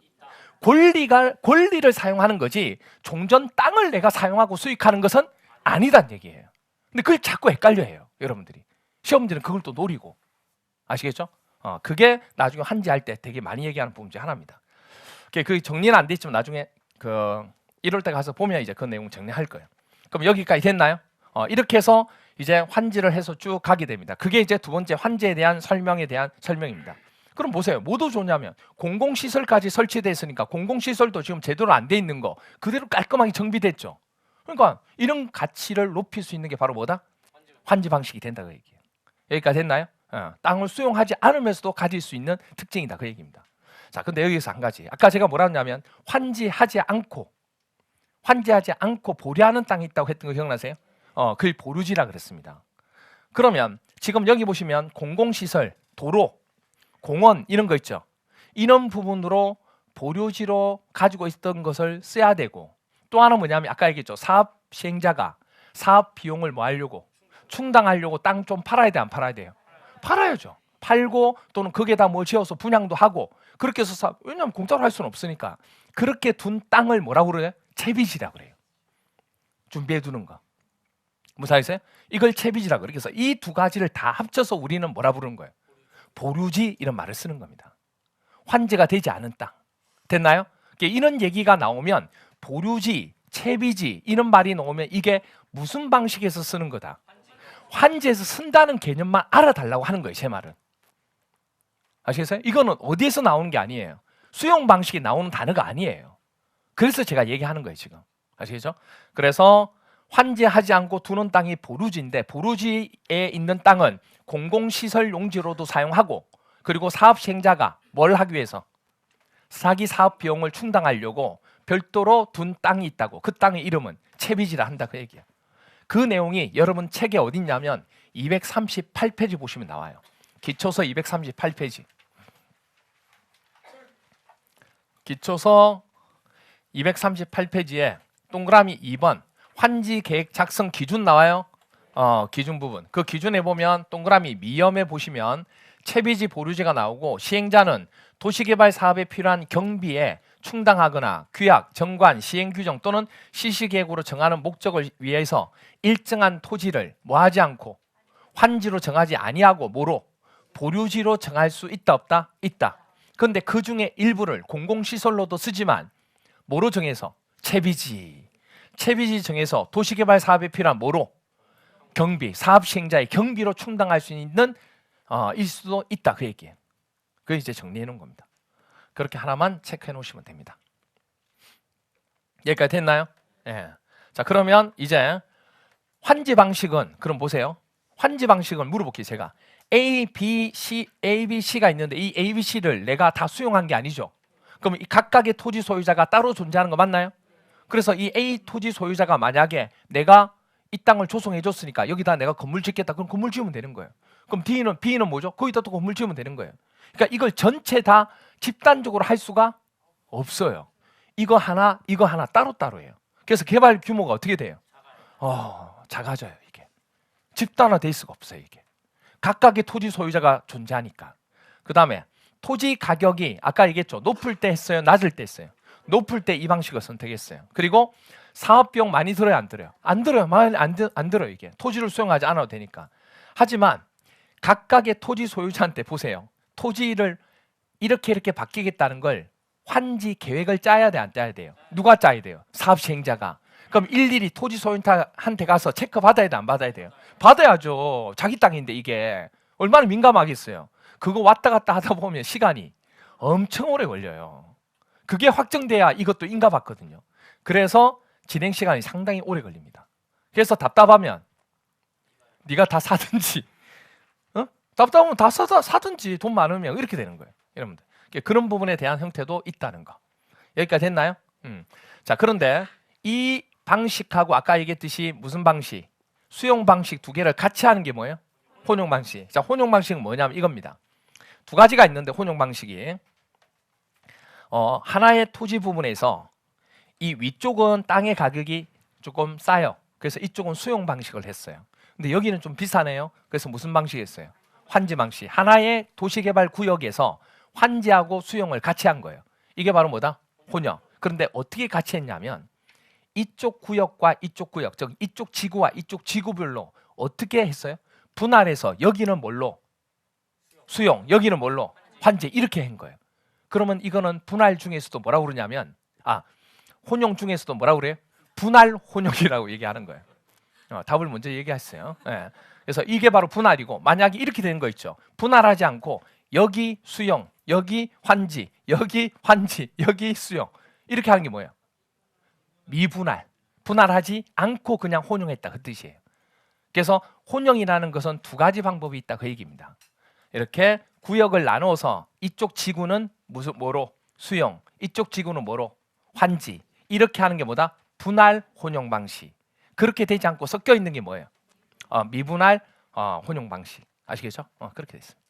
권리를 사용하는 거지 종전 땅을 내가 사용하고 수익하는 것은 아니란 얘기예요. 근데 그걸 자꾸 헷갈려해요. 여러분들이. 시험 문제는 그걸 또 노리고. 아시겠죠? 그게 나중에 환지할 때 되게 많이 얘기하는 부분 중 하나입니다. 그 정리는 안 돼 있지만 나중에 이럴 때 가서 보면 이제 그 내용 정리할 거예요. 그럼 여기까지 됐나요? 이렇게 해서 이제 환지를 해서 쭉 가게 됩니다. 그게 이제 두 번째 환지에 대한 설명에 대한 설명입니다. 그럼 보세요. 뭐도 좋냐면 공공시설까지 설치되어 있으니까 공공시설도 지금 제대로 안 돼 있는 거 그대로 깔끔하게 정비됐죠. 그러니까 이런 가치를 높일 수 있는 게 바로 뭐다? 환지 방식이 된다 그 얘기예요. 여기까지 됐나요? 땅을 수용하지 않으면서도 가질 수 있는 특징이다 그 얘기입니다. 자, 근데 여기서 한 가지. 아까 제가 뭐라 했냐면 환지하지 않고 보류하는 땅이 있다고 했던 거 기억나세요? 그걸 보류지라 그랬습니다. 그러면 지금 여기 보시면 공공시설, 도로, 공원 이런 거 있죠. 이런 부분으로 보류지로 가지고 있던 것을 써야 되고 또 하나 뭐냐면 아까 얘기했죠. 사업 시행자가 사업 비용을 뭐 하려고? 충당하려고 땅 좀 팔아야 돼 안 팔아야 돼요? 팔아야죠. 팔고 또는 거기에다 뭐 지어서 분양도 하고 그렇게 해서 왜냐하면 공짜로 할 수는 없으니까 그렇게 둔 땅을 뭐라고 그래요? 채비지라 그래요. 준비해 두는 거. 무슨 말이세요? 이걸 채비지라 그래요. 그래서 이 두 가지를 다 합쳐서 우리는 뭐라 부르는 거예요? 보류지 이런 말을 쓰는 겁니다. 환지가 되지 않은 땅. 됐나요? 이런 얘기가 나오면 보류지, 채비지 이런 말이 나오면 이게 무슨 방식에서 쓰는 거다? 환지에서 쓴다는 개념만 알아달라고 하는 거예요. 제 말은. 아시겠어요? 이거는 어디에서 나오는 게 아니에요. 수용 방식이 나오는 단어가 아니에요. 그래서 제가 얘기하는 거예요. 지금. 아시겠죠? 그래서 환지하지 않고 두는 땅이 보류지인데 보류지에 있는 땅은 공공시설 용지로도 사용하고 그리고 사업 시행자가 뭘 하기 위해서? 자기 사업 비용을 충당하려고 별도로 둔 땅이 있다고. 그 땅의 이름은 채비지라 한다 그 얘기야. 그 내용이 여러분 책에 어디 있냐면 238페이지 보시면 나와요. 기초서 238페이지. 기초서 238페이지에 동그라미 2번 환지 계획 작성 기준 나와요. 기준 부분. 그 기준에 보면 동그라미 미염에 보시면 채비지 보류제가 나오고 시행자는 도시개발 사업에 필요한 경비에 충당하거나 규약, 정관, 시행 규정 또는 실시계획으로 정하는 목적을 위해서 일정한 토지를 뭐하지 않고 환지로 정하지 아니하고 뭐로 보류지로 정할 수 있다 없다? 있다. 그런데 그 중에 일부를 공공시설로도 쓰지만 뭐로 정해서? 채비지 정해서 도시개발 사업에 필요한 뭐로? 경비, 사업 시행자의 경비로 충당할 수 있는 일 수도 있다 그 얘기예요. 그걸 이제 정리해 놓은 겁니다. 그렇게 하나만 체크해 놓으시면 됩니다. 여기까지 됐나요? 예. 자 그러면 이제 환지 방식은 그럼 보세요. 환지 방식은 물어볼게요. 제가 A, B, C가 있는데 이 A, B, C를 내가 다 수용한 게 아니죠. 그럼 이 각각의 토지 소유자가 따로 존재하는 거 맞나요? 그래서 이 A 토지 소유자가 만약에 내가 이 땅을 조성해 줬으니까 여기다 내가 건물 짓겠다. 그럼 건물 지으면 되는 거예요. 그럼 B는 뭐죠? 거기다 또 건물 지으면 되는 거예요. 그러니까 이걸 전체 다 집단적으로 할 수가 없어요. 이거 하나 따로따로예요. 그래서 개발 규모가 어떻게 돼요? 작아져요. 이게 집단화될 수가 없어요. 이게 각각의 토지 소유자가 존재하니까. 그 다음에 토지 가격이 아까 얘기했죠. 높을 때 했어요? 낮을 때 했어요? 높을 때 이 방식을 선택했어요. 그리고 사업 비용 많이 들어요? 안 들어요? 안 들어요. 많이 안 들어요. 이게 토지를 수용하지 않아도 되니까. 하지만 각각의 토지 소유자한테 보세요. 토지를 이렇게 바뀌겠다는 걸 환지 계획을 짜야 돼, 안 짜야 돼요? 누가 짜야 돼요? 사업 시행자가. 그럼 일일이 토지 소유자한테 가서 체크 받아야 돼, 안 받아야 돼요? 받아야죠. 자기 땅인데 이게 얼마나 민감하겠어요. 그거 왔다 갔다 하다 보면 시간이 엄청 오래 걸려요. 그게 확정돼야 이것도 인가받거든요. 그래서 진행 시간이 상당히 오래 걸립니다. 그래서 답답하면 네가 다 사든지, 답답하면 다 사든지 돈 많으면 이렇게 되는 거예요. 여러분들 그런 부분에 대한 형태도 있다는 거. 여기까지 됐나요? 자 그런데 이 방식하고 아까 얘기했듯이 무슨 방식? 수용 방식 두 개를 같이 하는 게 뭐예요? 혼용 방식. 자 혼용 방식은 뭐냐면 이겁니다. 두 가지가 있는데 혼용 방식이 하나의 토지 부분에서 이 위쪽은 땅의 가격이 조금 싸요. 그래서 이쪽은 수용 방식을 했어요. 근데 여기는 좀 비싸네요. 그래서 무슨 방식이었어요? 환지 방식. 하나의 도시개발 구역에서 환지하고 수용을 같이 한 거예요. 이게 바로 뭐다? 혼용. 그런데 어떻게 같이 했냐면 이쪽 구역과 이쪽 구역, 즉 이쪽 지구와 이쪽 지구별로 어떻게 했어요? 분할해서 여기는 뭘로? 수용, 여기는 뭘로? 환지. 이렇게 한 거예요. 그러면 이거는 분할 중에서도 뭐라고 그러냐면 혼용 중에서도 뭐라고 그래요? 분할 혼용이라고 얘기하는 거예요. 답을 먼저 얘기했어요. 네. 그래서 이게 바로 분할이고 만약에 이렇게 되는 거 있죠. 분할하지 않고 여기 수용, 여기 환지, 여기 환지, 여기 수용 이렇게 하는 게 뭐예요? 미분할. 분할하지 않고 그냥 혼용했다 그 뜻이에요. 그래서 혼용이라는 것은 두 가지 방법이 있다 그 얘기입니다. 이렇게 구역을 나눠서 이쪽 지구는 뭐로? 수용, 이쪽 지구는 뭐로? 환지. 이렇게 하는 게 뭐다? 분할 혼용 방식. 그렇게 되지 않고 섞여 있는 게 뭐예요? 미분할 혼용 방식. 아시겠죠? 그렇게 됐습니다.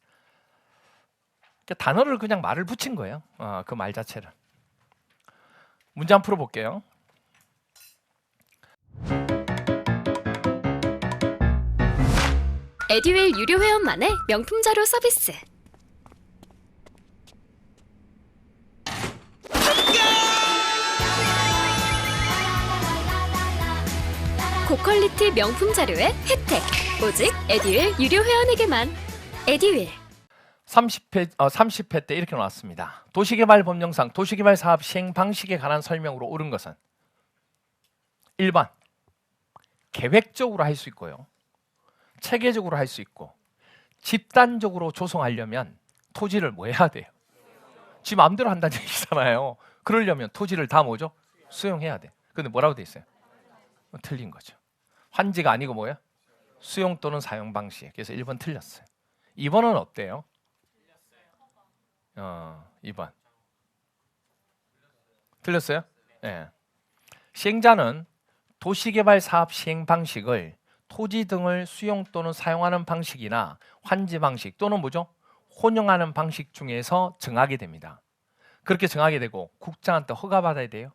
단어를 그냥 말을 붙인 거예요. 그 말 자체를. 문제 한번 풀어볼게요. 에듀윌 유료 회원만의 명품 자료 서비스. 고퀄리티 명품 자료의 혜택. 오직 에듀윌 유료 회원에게만. 에듀윌. 30회 때 이렇게 나왔습니다. 도시개발법령상 도시개발 사업 시행 방식에 관한 설명으로 옳은 것은 1번 계획적으로 할 수 있고요. 체계적으로 할 수 있고 집단적으로 조성하려면 토지를 뭐 해야 돼요? 지 마음대로 한다는 얘기잖아요. 그러려면 토지를 다 뭐죠? 수용해야 돼. 근데 뭐라고 돼 있어요? 틀린 거죠. 환지가 아니고 뭐야? 수용 또는 사용 방식. 그래서 1번 틀렸어요. 2번은 어때요? 2번 틀렸어요? 예. 시행자는 도시개발 사업 시행 방식을 토지 등을 수용 또는 사용하는 방식이나 환지 방식 또는 뭐죠? 혼용하는 방식 중에서 정하게 됩니다. 그렇게 정하게 되고 국장한테 허가받아야 돼요.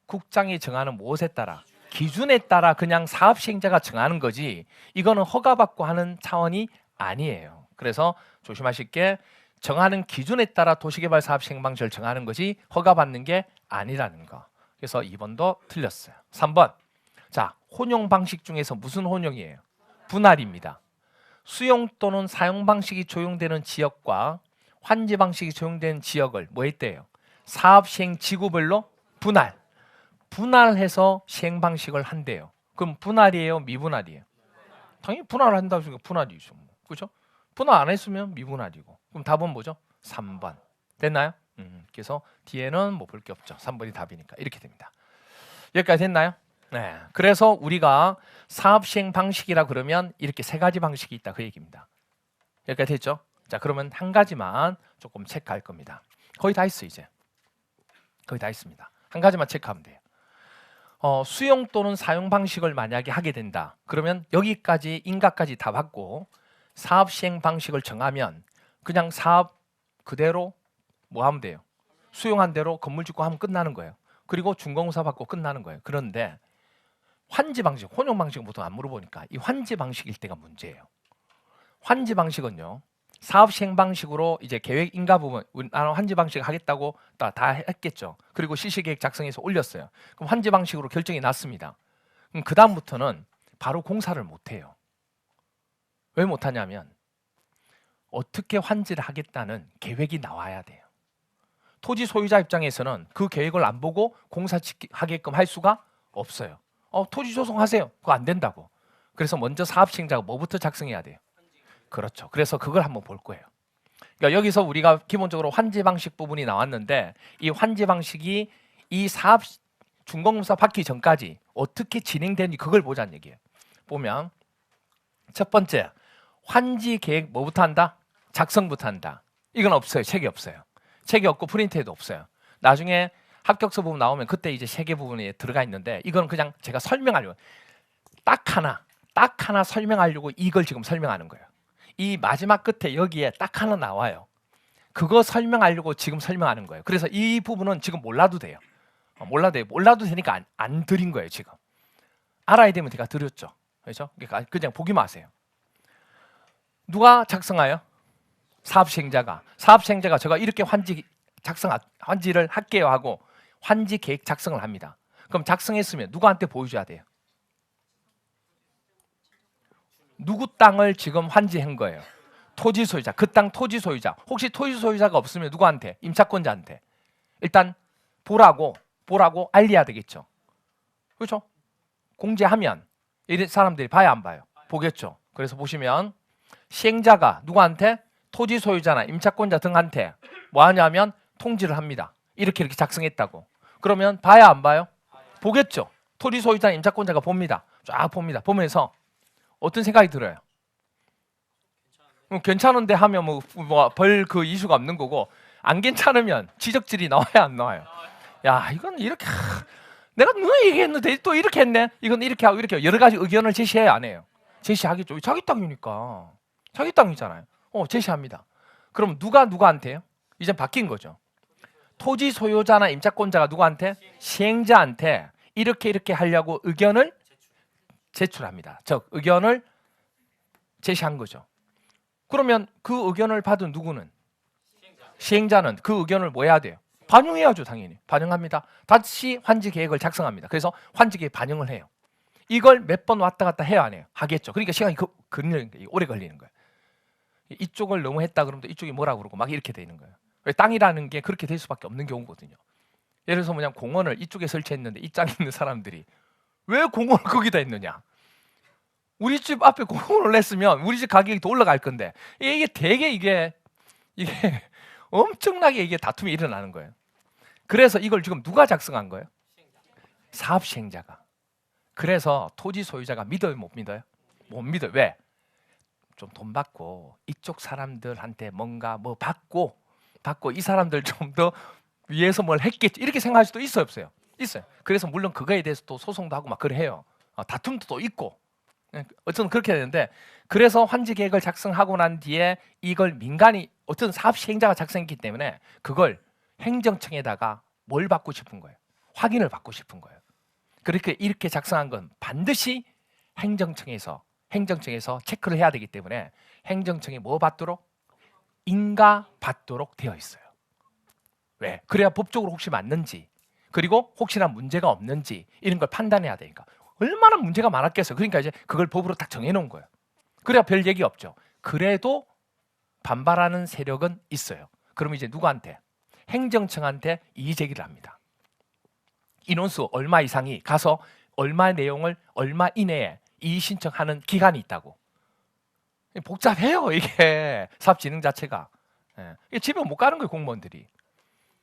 국장이 정하는 무엇에 따라? 기준에 따라 그냥 사업 시행자가 정하는 거지 이거는 허가받고 하는 차원이 아니에요. 그래서 조심하실 게 정하는 기준에 따라 도시개발 사업 시행 방식을 정하는 것이 허가받는 게 아니라는 거. 그래서 2번도 틀렸어요. 3번. 자, 혼용 방식 중에서 무슨 혼용이에요? 분할입니다. 수용 또는 사용 방식이 적용되는 지역과 환지 방식이 적용되는 지역을 뭐 했대요? 사업 시행 지구별로 분할. 분할해서 시행 방식을 한대요. 그럼 분할이에요, 미분할이에요? 당연히 분할을 한다고 했으니까 분할이죠. 그렇죠? 분할 안 했으면 미분할이고. 그럼 답은 뭐죠? 3번. 됐나요? 그래서 뒤에는 뭐 볼 게 없죠. 3번이 답이니까 이렇게 됩니다. 여기까지 됐나요? 네. 그래서 우리가 사업 시행 방식이라 그러면 이렇게 세 가지 방식이 있다 그 얘기입니다. 여기까지 됐죠? 자, 그러면 한 가지만 조금 체크할 겁니다. 거의 다 했어 이제. 거의 다 했습니다. 한 가지만 체크하면 돼요. 수용 또는 사용 방식을 만약에 하게 된다. 그러면 여기까지 인가까지 다 받고 사업 시행 방식을 정하면 그냥 사업 그대로 뭐 하면 돼요? 수용한 대로 건물 짓고 하면 끝나는 거예요. 그리고 준공사 받고 끝나는 거예요. 그런데 환지 방식, 혼용 방식은 보통 안 물어보니까 이 환지 방식일 때가 문제예요. 환지 방식은요. 사업 시행 방식으로 이제 계획 인가 부분 나는 환지 방식 하겠다고 다 했겠죠. 그리고 실시계획 작성해서 올렸어요. 그럼 환지 방식으로 결정이 났습니다. 그럼 그 다음부터는 바로 공사를 못 해요. 왜 못 하냐면 어떻게 환지를 하겠다는 계획이 나와야 돼요. 토지 소유자 입장에서는 그 계획을 안 보고 공사하게끔 할 수가 없어요. 토지 조성하세요. 그거 안 된다고. 그래서 먼저 사업 시행자가 뭐부터 작성해야 돼요? 그렇죠. 그래서 그걸 한번 볼 거예요. 그러니까 여기서 우리가 기본적으로 환지 방식 부분이 나왔는데 이 환지 방식이 이 사업 준공사 받기 전까지 어떻게 진행되는지 그걸 보자는 얘기예요. 보면 첫 번째 환지 계획 뭐부터 한다? 작성부터 한다. 이건 없어요. 책이 없어요. 책이 없고 프린트에도 없어요. 나중에 합격서 부분 나오면 그때 이제 세개 부분에 들어가 있는데 이건 그냥 제가 설명하려고 딱 하나 설명하려고 이걸 지금 설명하는 거예요. 이 마지막 끝에 여기에 딱 하나 나와요. 그거 설명하려고 지금 설명하는 거예요. 그래서 이 부분은 지금 몰라도 돼요. 몰라도 되니까 안 드린 거예요. 지금 알아야 되면 제가 드렸죠. 그렇죠? 그러니까 그냥 보기만 하세요. 누가 작성해요? 사업 시행자가 제가 이렇게 환지를 할게요 하고 환지 계획 작성을 합니다. 그럼 작성했으면 누구한테 보여줘야 돼요? 누구 땅을 지금 환지한 거예요? 토지 소유자. 그 땅 토지 소유자. 혹시 토지 소유자가 없으면 누구한테? 임차권자한테. 일단 보라고 알려야 되겠죠. 그렇죠? 공지하면 이 사람들이 봐야 안 봐요? 보겠죠. 그래서 보시면 시행자가 누구한테? 토지 소유자나 임차권자 등한테 뭐 하냐면 통지를 합니다. 이렇게 작성했다고. 그러면 봐야 안 봐요? 보겠죠. 토지 소유자나 임차권자가 봅니다. 쫙 봅니다. 보면서 어떤 생각이 들어요? 괜찮은데 하면 벌 그 이슈가 없는 거고 안 괜찮으면 지적질이 나와야 안 나와요? 야, 이건 이렇게 내가 너 얘기했는데 또 이렇게 했네. 이건 이렇게 하고 이렇게 여러 가지 의견을 제시해야 안 해요? 제시하겠죠. 자기 땅이니까. 자기 땅이잖아요. 제시합니다. 그럼 누구한테요? 이제 바뀐 거죠. 토지 소유자나 임차권자가 누구한테? 시행자한테 이렇게 하려고 의견을 제출합니다. 즉 의견을 제시한 거죠. 그러면 그 의견을 받은 누구는? 시행자는 그 의견을 뭐 해야 돼요? 반영해야죠. 당연히 반영합니다. 다시 환지 계획을 작성합니다. 그래서 환지 계획 반영을 해요. 이걸 몇 번 왔다 갔다 해야 안 해요? 하겠죠. 그러니까 시간이 오래 걸리는 거예요. 이쪽을 너무 했다 그러면 또 이쪽이 뭐라고 그러고 막 이렇게 되는 거예요. 왜 땅이라는 게 그렇게 될 수밖에 없는 경우거든요. 예를 들어서 그냥 공원을 이쪽에 설치했는데 이 땅에 있는 사람들이 왜 공원을 거기다 했느냐? 우리 집 앞에 공원을 냈으면 우리 집 가격이 더 올라갈 건데 이게 되게 이게 엄청나게 이게 다툼이 일어나는 거예요. 그래서 이걸 지금 누가 작성한 거예요? 사업 시행자가. 그래서 토지 소유자가 믿어요, 못 믿어요? 못 믿어요. 왜? 좀 돈 받고 이쪽 사람들한테 뭔가 뭐 받고 이 사람들 좀 더 위해서 뭘 했겠지 이렇게 생각할 수도 있어요, 없어요? 있어요. 그래서 물론 그거에 대해서 또 소송도 하고 막 그래 해요. 다툼도 또 있고. 어쨌든 그렇게 되는데 그래서 환지 계획을 작성하고 난 뒤에 이걸 민간이 어쨌든 사업 시행자가 작성했기 때문에 그걸 행정청에다가 뭘 받고 싶은 거예요. 확인을 받고 싶은 거예요. 그렇게 이렇게 작성한 건 반드시 행정청에서 체크를 해야 되기 때문에 행정청이 뭐 받도록? 인가 받도록 되어 있어요. 왜? 그래야 법적으로 혹시 맞는지 그리고 혹시나 문제가 없는지 이런 걸 판단해야 되니까. 얼마나 문제가 많았겠어요. 그러니까 이제 그걸 법으로 딱 정해놓은 거예요. 그래야 별 얘기 없죠. 그래도 반발하는 세력은 있어요. 그럼 이제 누구한테? 행정청한테 이의 제기를 합니다. 인원수 얼마 이상이 가서 얼마 내용을 얼마 이내에 이의 신청하는 기간이 있다고. 복잡해요 이게 사업 진행 자체가. 이게 집에 못 가는 거예요 공무원들이.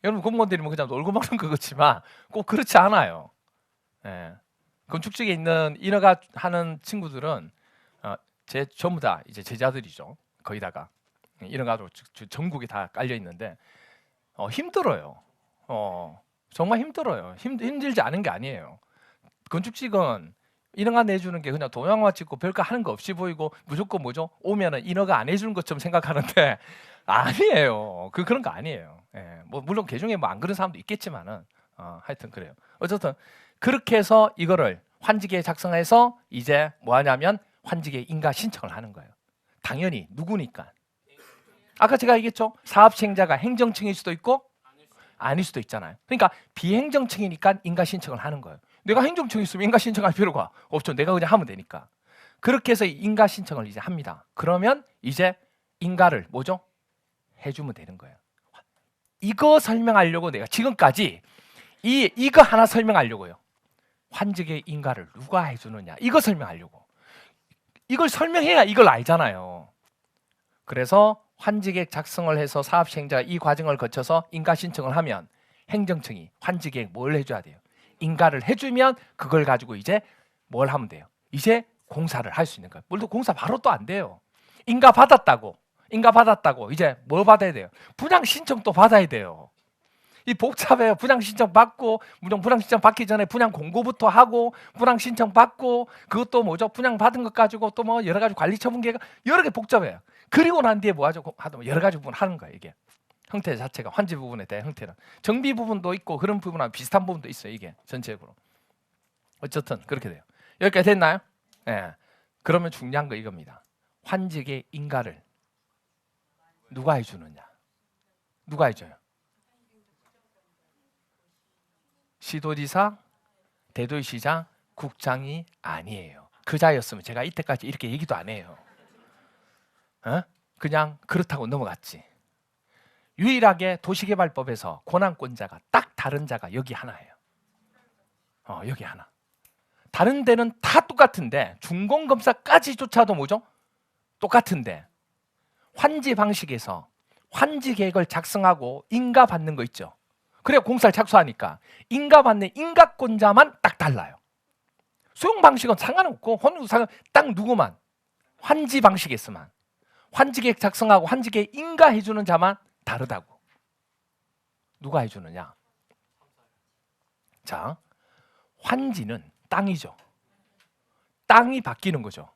여러분 공무원들이 뭐 그냥 놀고 먹는 거겠지만 꼭 그렇지 않아요. 건축직에 있는 인허가 하는 친구들은 제 전부 다 이제 제자들이죠. 거기다가 인허가로 전국에 다 깔려 있는데 힘들어요. 정말 힘들어요. 힘들지 않은 게 아니에요. 건축직은 인허가 내주는 게 그냥 동양화 찍고 별거 하는 거 없이 보이고 무조건 뭐죠? 오면은 인허가 안 해주는 것처럼 생각하는데 아니에요. 그런 거 아니에요. 뭐 물론 개중에 뭐 안 그런 사람도 있겠지만은 하여튼 그래요. 어쨌든 그렇게 해서 이거를 환지계에 작성해서 이제 뭐 하냐면 환지계 인가 신청을 하는 거예요. 당연히 누구니까. 아까 제가 얘기했죠. 사업 시행자가 행정청일 수도 있고 아닐 수도 있잖아요. 그러니까 비행정청이니까 인가 신청을 하는 거예요. 내가 행정청이 있으면 인가 신청할 필요가 없죠. 내가 그냥 하면 되니까. 그렇게 해서 인가 신청을 이제 합니다. 그러면 이제 인가를 뭐죠? 해주면 되는 거예요. 이거 설명하려고 내가 지금까지 이거 하나 설명하려고요. 환지계 인가를 누가 해주느냐 이거 설명하려고. 이걸 설명해야 이걸 알잖아요. 그래서 환지계획 작성을 해서 사업 시행자가 이 과정을 거쳐서 인가 신청을 하면 행정청이 환지계획 뭘 해줘야 돼요? 인가를 해주면 그걸 가지고 이제 뭘 하면 돼요? 이제 공사를 할 수 있는 거예요. 물론 공사 바로 또 안 돼요. 인가 받았다고 이제 뭐 받아야 돼요? 분양 신청 또 받아야 돼요. 이 복잡해요. 분양 신청 받고 물론 분양 신청 받기 전에 분양 공고부터 하고 분양 신청 받고 그것도 뭐죠? 분양 받은 것 가지고 또 뭐 여러 가지 관리 처분 계획 여러 개 복잡해요. 그리고 난 뒤에 뭐 하죠? 하도 여러 가지 부분 하는 거예요. 이게 형태 자체가 환지 부분에 대한 형태는 정비 부분도 있고 그런 부분하고 비슷한 부분도 있어요. 이게 전체적으로 어쨌든 그렇게 돼요. 여기까지 됐나요? 그러면 중요한 거 이겁니다. 환지계 인가를 누가 해주느냐? 누가 해줘요? 시도지사, 대도시장, 국장이 아니에요. 그자였으면 제가 이때까지 이렇게 얘기도 안 해요. 그냥 그렇다고 넘어갔지. 유일하게 도시개발법에서 권한권자가 딱 다른 자가 여기 하나예요. 여기 하나. 다른 데는 다 똑같은데 준공검사까지조차도 뭐죠? 똑같은데 환지 방식에서 환지 계획을 작성하고 인가 받는 거 있죠. 그래야 공사를 착수하니까 인가 받는 인가권자만 딱 달라요. 수용 방식은 상관없고 혼유상은 딱 누구만 환지 방식에서만 환지 계획 작성하고 환지 계획 인가해 주는 자만 다르다고. 누가 해주느냐? 자, 환지는 땅이죠. 땅이 바뀌는 거죠.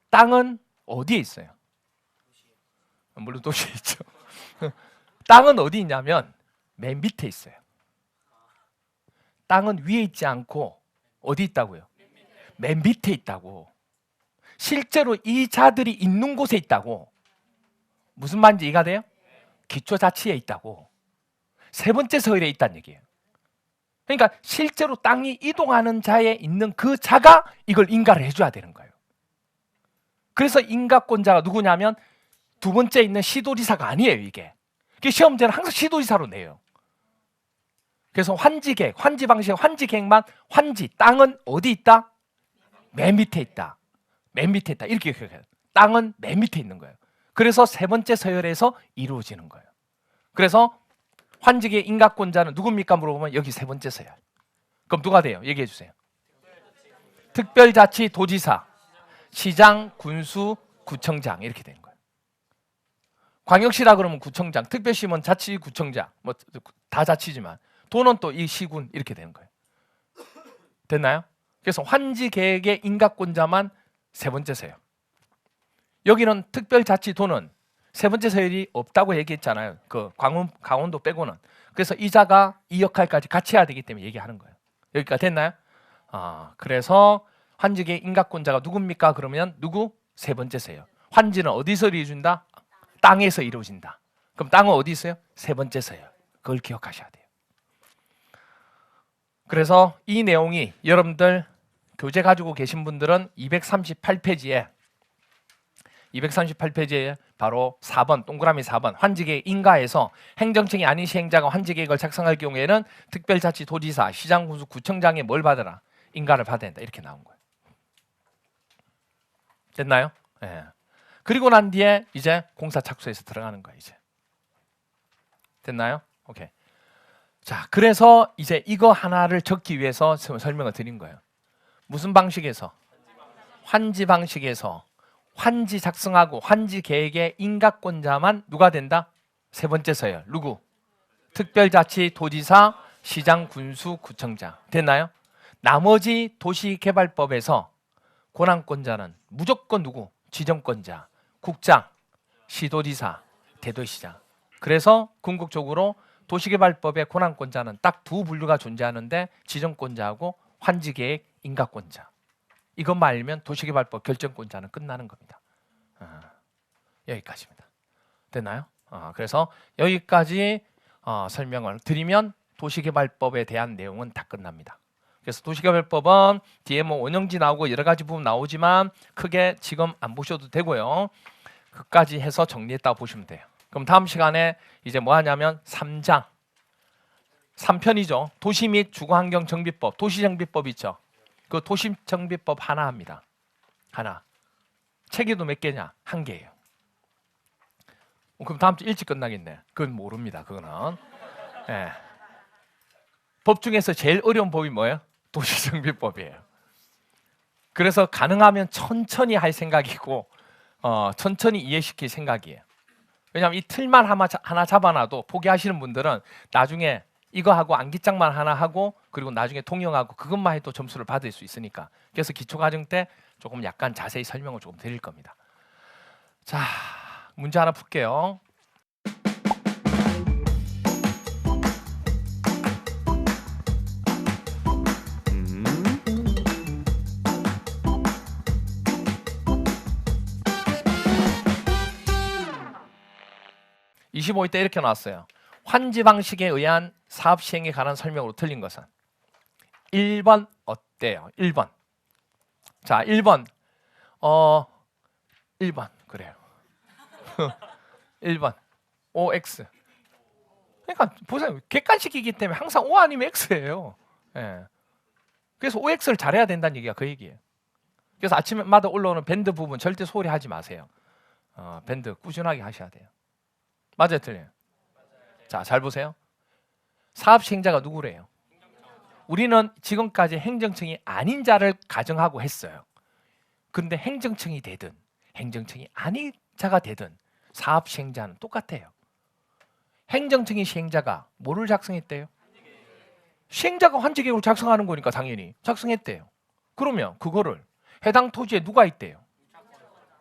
땅은 어디에 있어요? 물론 도시에 있죠. 땅은 어디 있냐면 맨 밑에 있어요. 땅은 위에 있지 않고 어디 있다고요? 맨 밑에 있다고. 실제로 이 자들이 있는 곳에 있다고. 무슨 말인지 이해가 돼요? 기초자치에 있다고. 세 번째 서열에 있다는 얘기예요. 그러니까 실제로 땅이 이동하는 자에 있는 그 자가 이걸 인가를 해줘야 되는 거예요. 그래서 인가권자가 누구냐면 두 번째 있는 시도지사가 아니에요. 이게 시험제는 항상 시도지사로 내요. 그래서 환지계획, 환지 방식, 환지계획만 환지, 땅은 어디 있다? 맨 밑에 있다. 맨 밑에 있다. 이렇게 기억해요. 땅은 맨 밑에 있는 거예요. 그래서 세 번째 서열에서 이루어지는 거예요. 그래서 환지계 인가권자는 누굽니까 물어보면 여기 세 번째 서열. 그럼 누가 돼요? 얘기해 주세요. 특별자치 도지사, 시장, 군수, 구청장 이렇게 되는 거예요. 광역시라 그러면 구청장, 특별시면 자치구청장, 뭐 다 자치지만 도는 또 이 시군 이렇게 되는 거예요. 됐나요? 그래서 환지 계획의 인가권자만 세 번째 서열. 여기는 특별자치도는 세 번째 서열이 없다고 얘기했잖아요. 그 강원도 빼고는. 그래서 이자가 이 역할까지 같이 해야 되기 때문에 얘기하는 거예요. 여기까지 됐나요? 그래서 환지계획 인가권자가 누굽니까? 그러면 누구? 세 번째 서열. 환지는 어디서 이루어진다? 땅에서 이루어진다. 그럼 땅은 어디 있어요? 세 번째 서열. 그걸 기억하셔야 돼요. 그래서 이 내용이 여러분들 교재 가지고 계신 분들은 238페이지에 바로 4번 동그라미 4번 환지계획 인가에서 행정청이 아닌 시행자가 환지계획을 작성할 경우에는 특별자치도지사, 시장군수, 구청장이 뭘 받으라? 인가를 받아야 된다. 이렇게 나온 거예요. 됐나요? 예. 그리고 난 뒤에 이제 공사 착수에서 들어가는 거예요. 이제 됐나요? 오케이. 자, 그래서 이제 이거 하나를 적기 위해서 설명을 드린 거예요. 무슨 방식에서? 환지 방식에서 환지 작성하고 환지 계획의 인가권자만 누가 된다? 세 번째 서열. 누구? 특별자치도지사, 시장, 군수, 구청장. 됐나요? 나머지 도시개발법에서 권한권자는 무조건 누구? 지정권자, 국장, 시도지사, 대도시장. 그래서 궁극적으로 도시개발법의 권한권자는 딱 두 분류가 존재하는데 지정권자하고 환지계획 인가권자. 이것만 알면 도시개발법 결정권자는 끝나는 겁니다. 여기까지입니다. 됐나요? 그래서 여기까지 설명을 드리면 도시개발법에 대한 내용은 다 끝납니다. 그래서 도시개발법은 뒤에 뭐 원형지 나오고 여러 가지 부분 나오지만 크게 지금 안 보셔도 되고요. 그까지 해서 정리했다고 보시면 돼요. 그럼 다음 시간에 이제 뭐 하냐면 3장 3편이죠. 도시 및 주거환경정비법, 도시정비법 있죠. 그 도시정비법 하나 합니다. 하나. 체계도 몇 개냐? 한 개예요. 그럼 다음 주 일찍 끝나겠네. 그건 모릅니다. 그거는. 네. 법 중에서 제일 어려운 법이 뭐예요? 도시정비법이에요. 그래서 가능하면 천천히 할 생각이고 천천히 이해시킬 생각이에요. 왜냐하면 이 틀만 하나 잡아놔도 포기하시는 분들은 나중에 이거 하고 암기장만 하나 하고 그리고 나중에 통영하고 그것만 해도 점수를 받을 수 있으니까. 그래서 기초과정 때 조금 약간 자세히 설명을 조금 드릴 겁니다. 자, 문제 하나 풀게요. (25일) 때 이렇게 나왔어요. 환지 방식에 의한 사업 시행에 관한 설명으로 틀린 것은 1번 어때요? 1번. 자, 1번. 1번. 그래요. 1번. OX. 그러니까 보세요. 객관식이기 때문에 항상 O 아니면 X예요. 예. 그래서 OX를 잘해야 된다는 얘기가 그 얘기예요. 그래서 아침마다 올라오는 밴드 부분 절대 소홀히 하지 마세요. 밴드 꾸준하게 하셔야 돼요. 맞아요, 틀려요? 자, 잘 보세요. 사업 시행자가 누구래요? 우리는 지금까지 행정청이 아닌 자를 가정하고 했어요. 그런데 행정청이 되든 행정청이 아닌 자가 되든 사업 시행자는 똑같아요. 행정청이 시행자가 뭐를 작성했대요? 시행자가 환지계획을 작성하는 거니까 당연히 작성했대요. 그러면 그거를 해당 토지에 누가 있대요?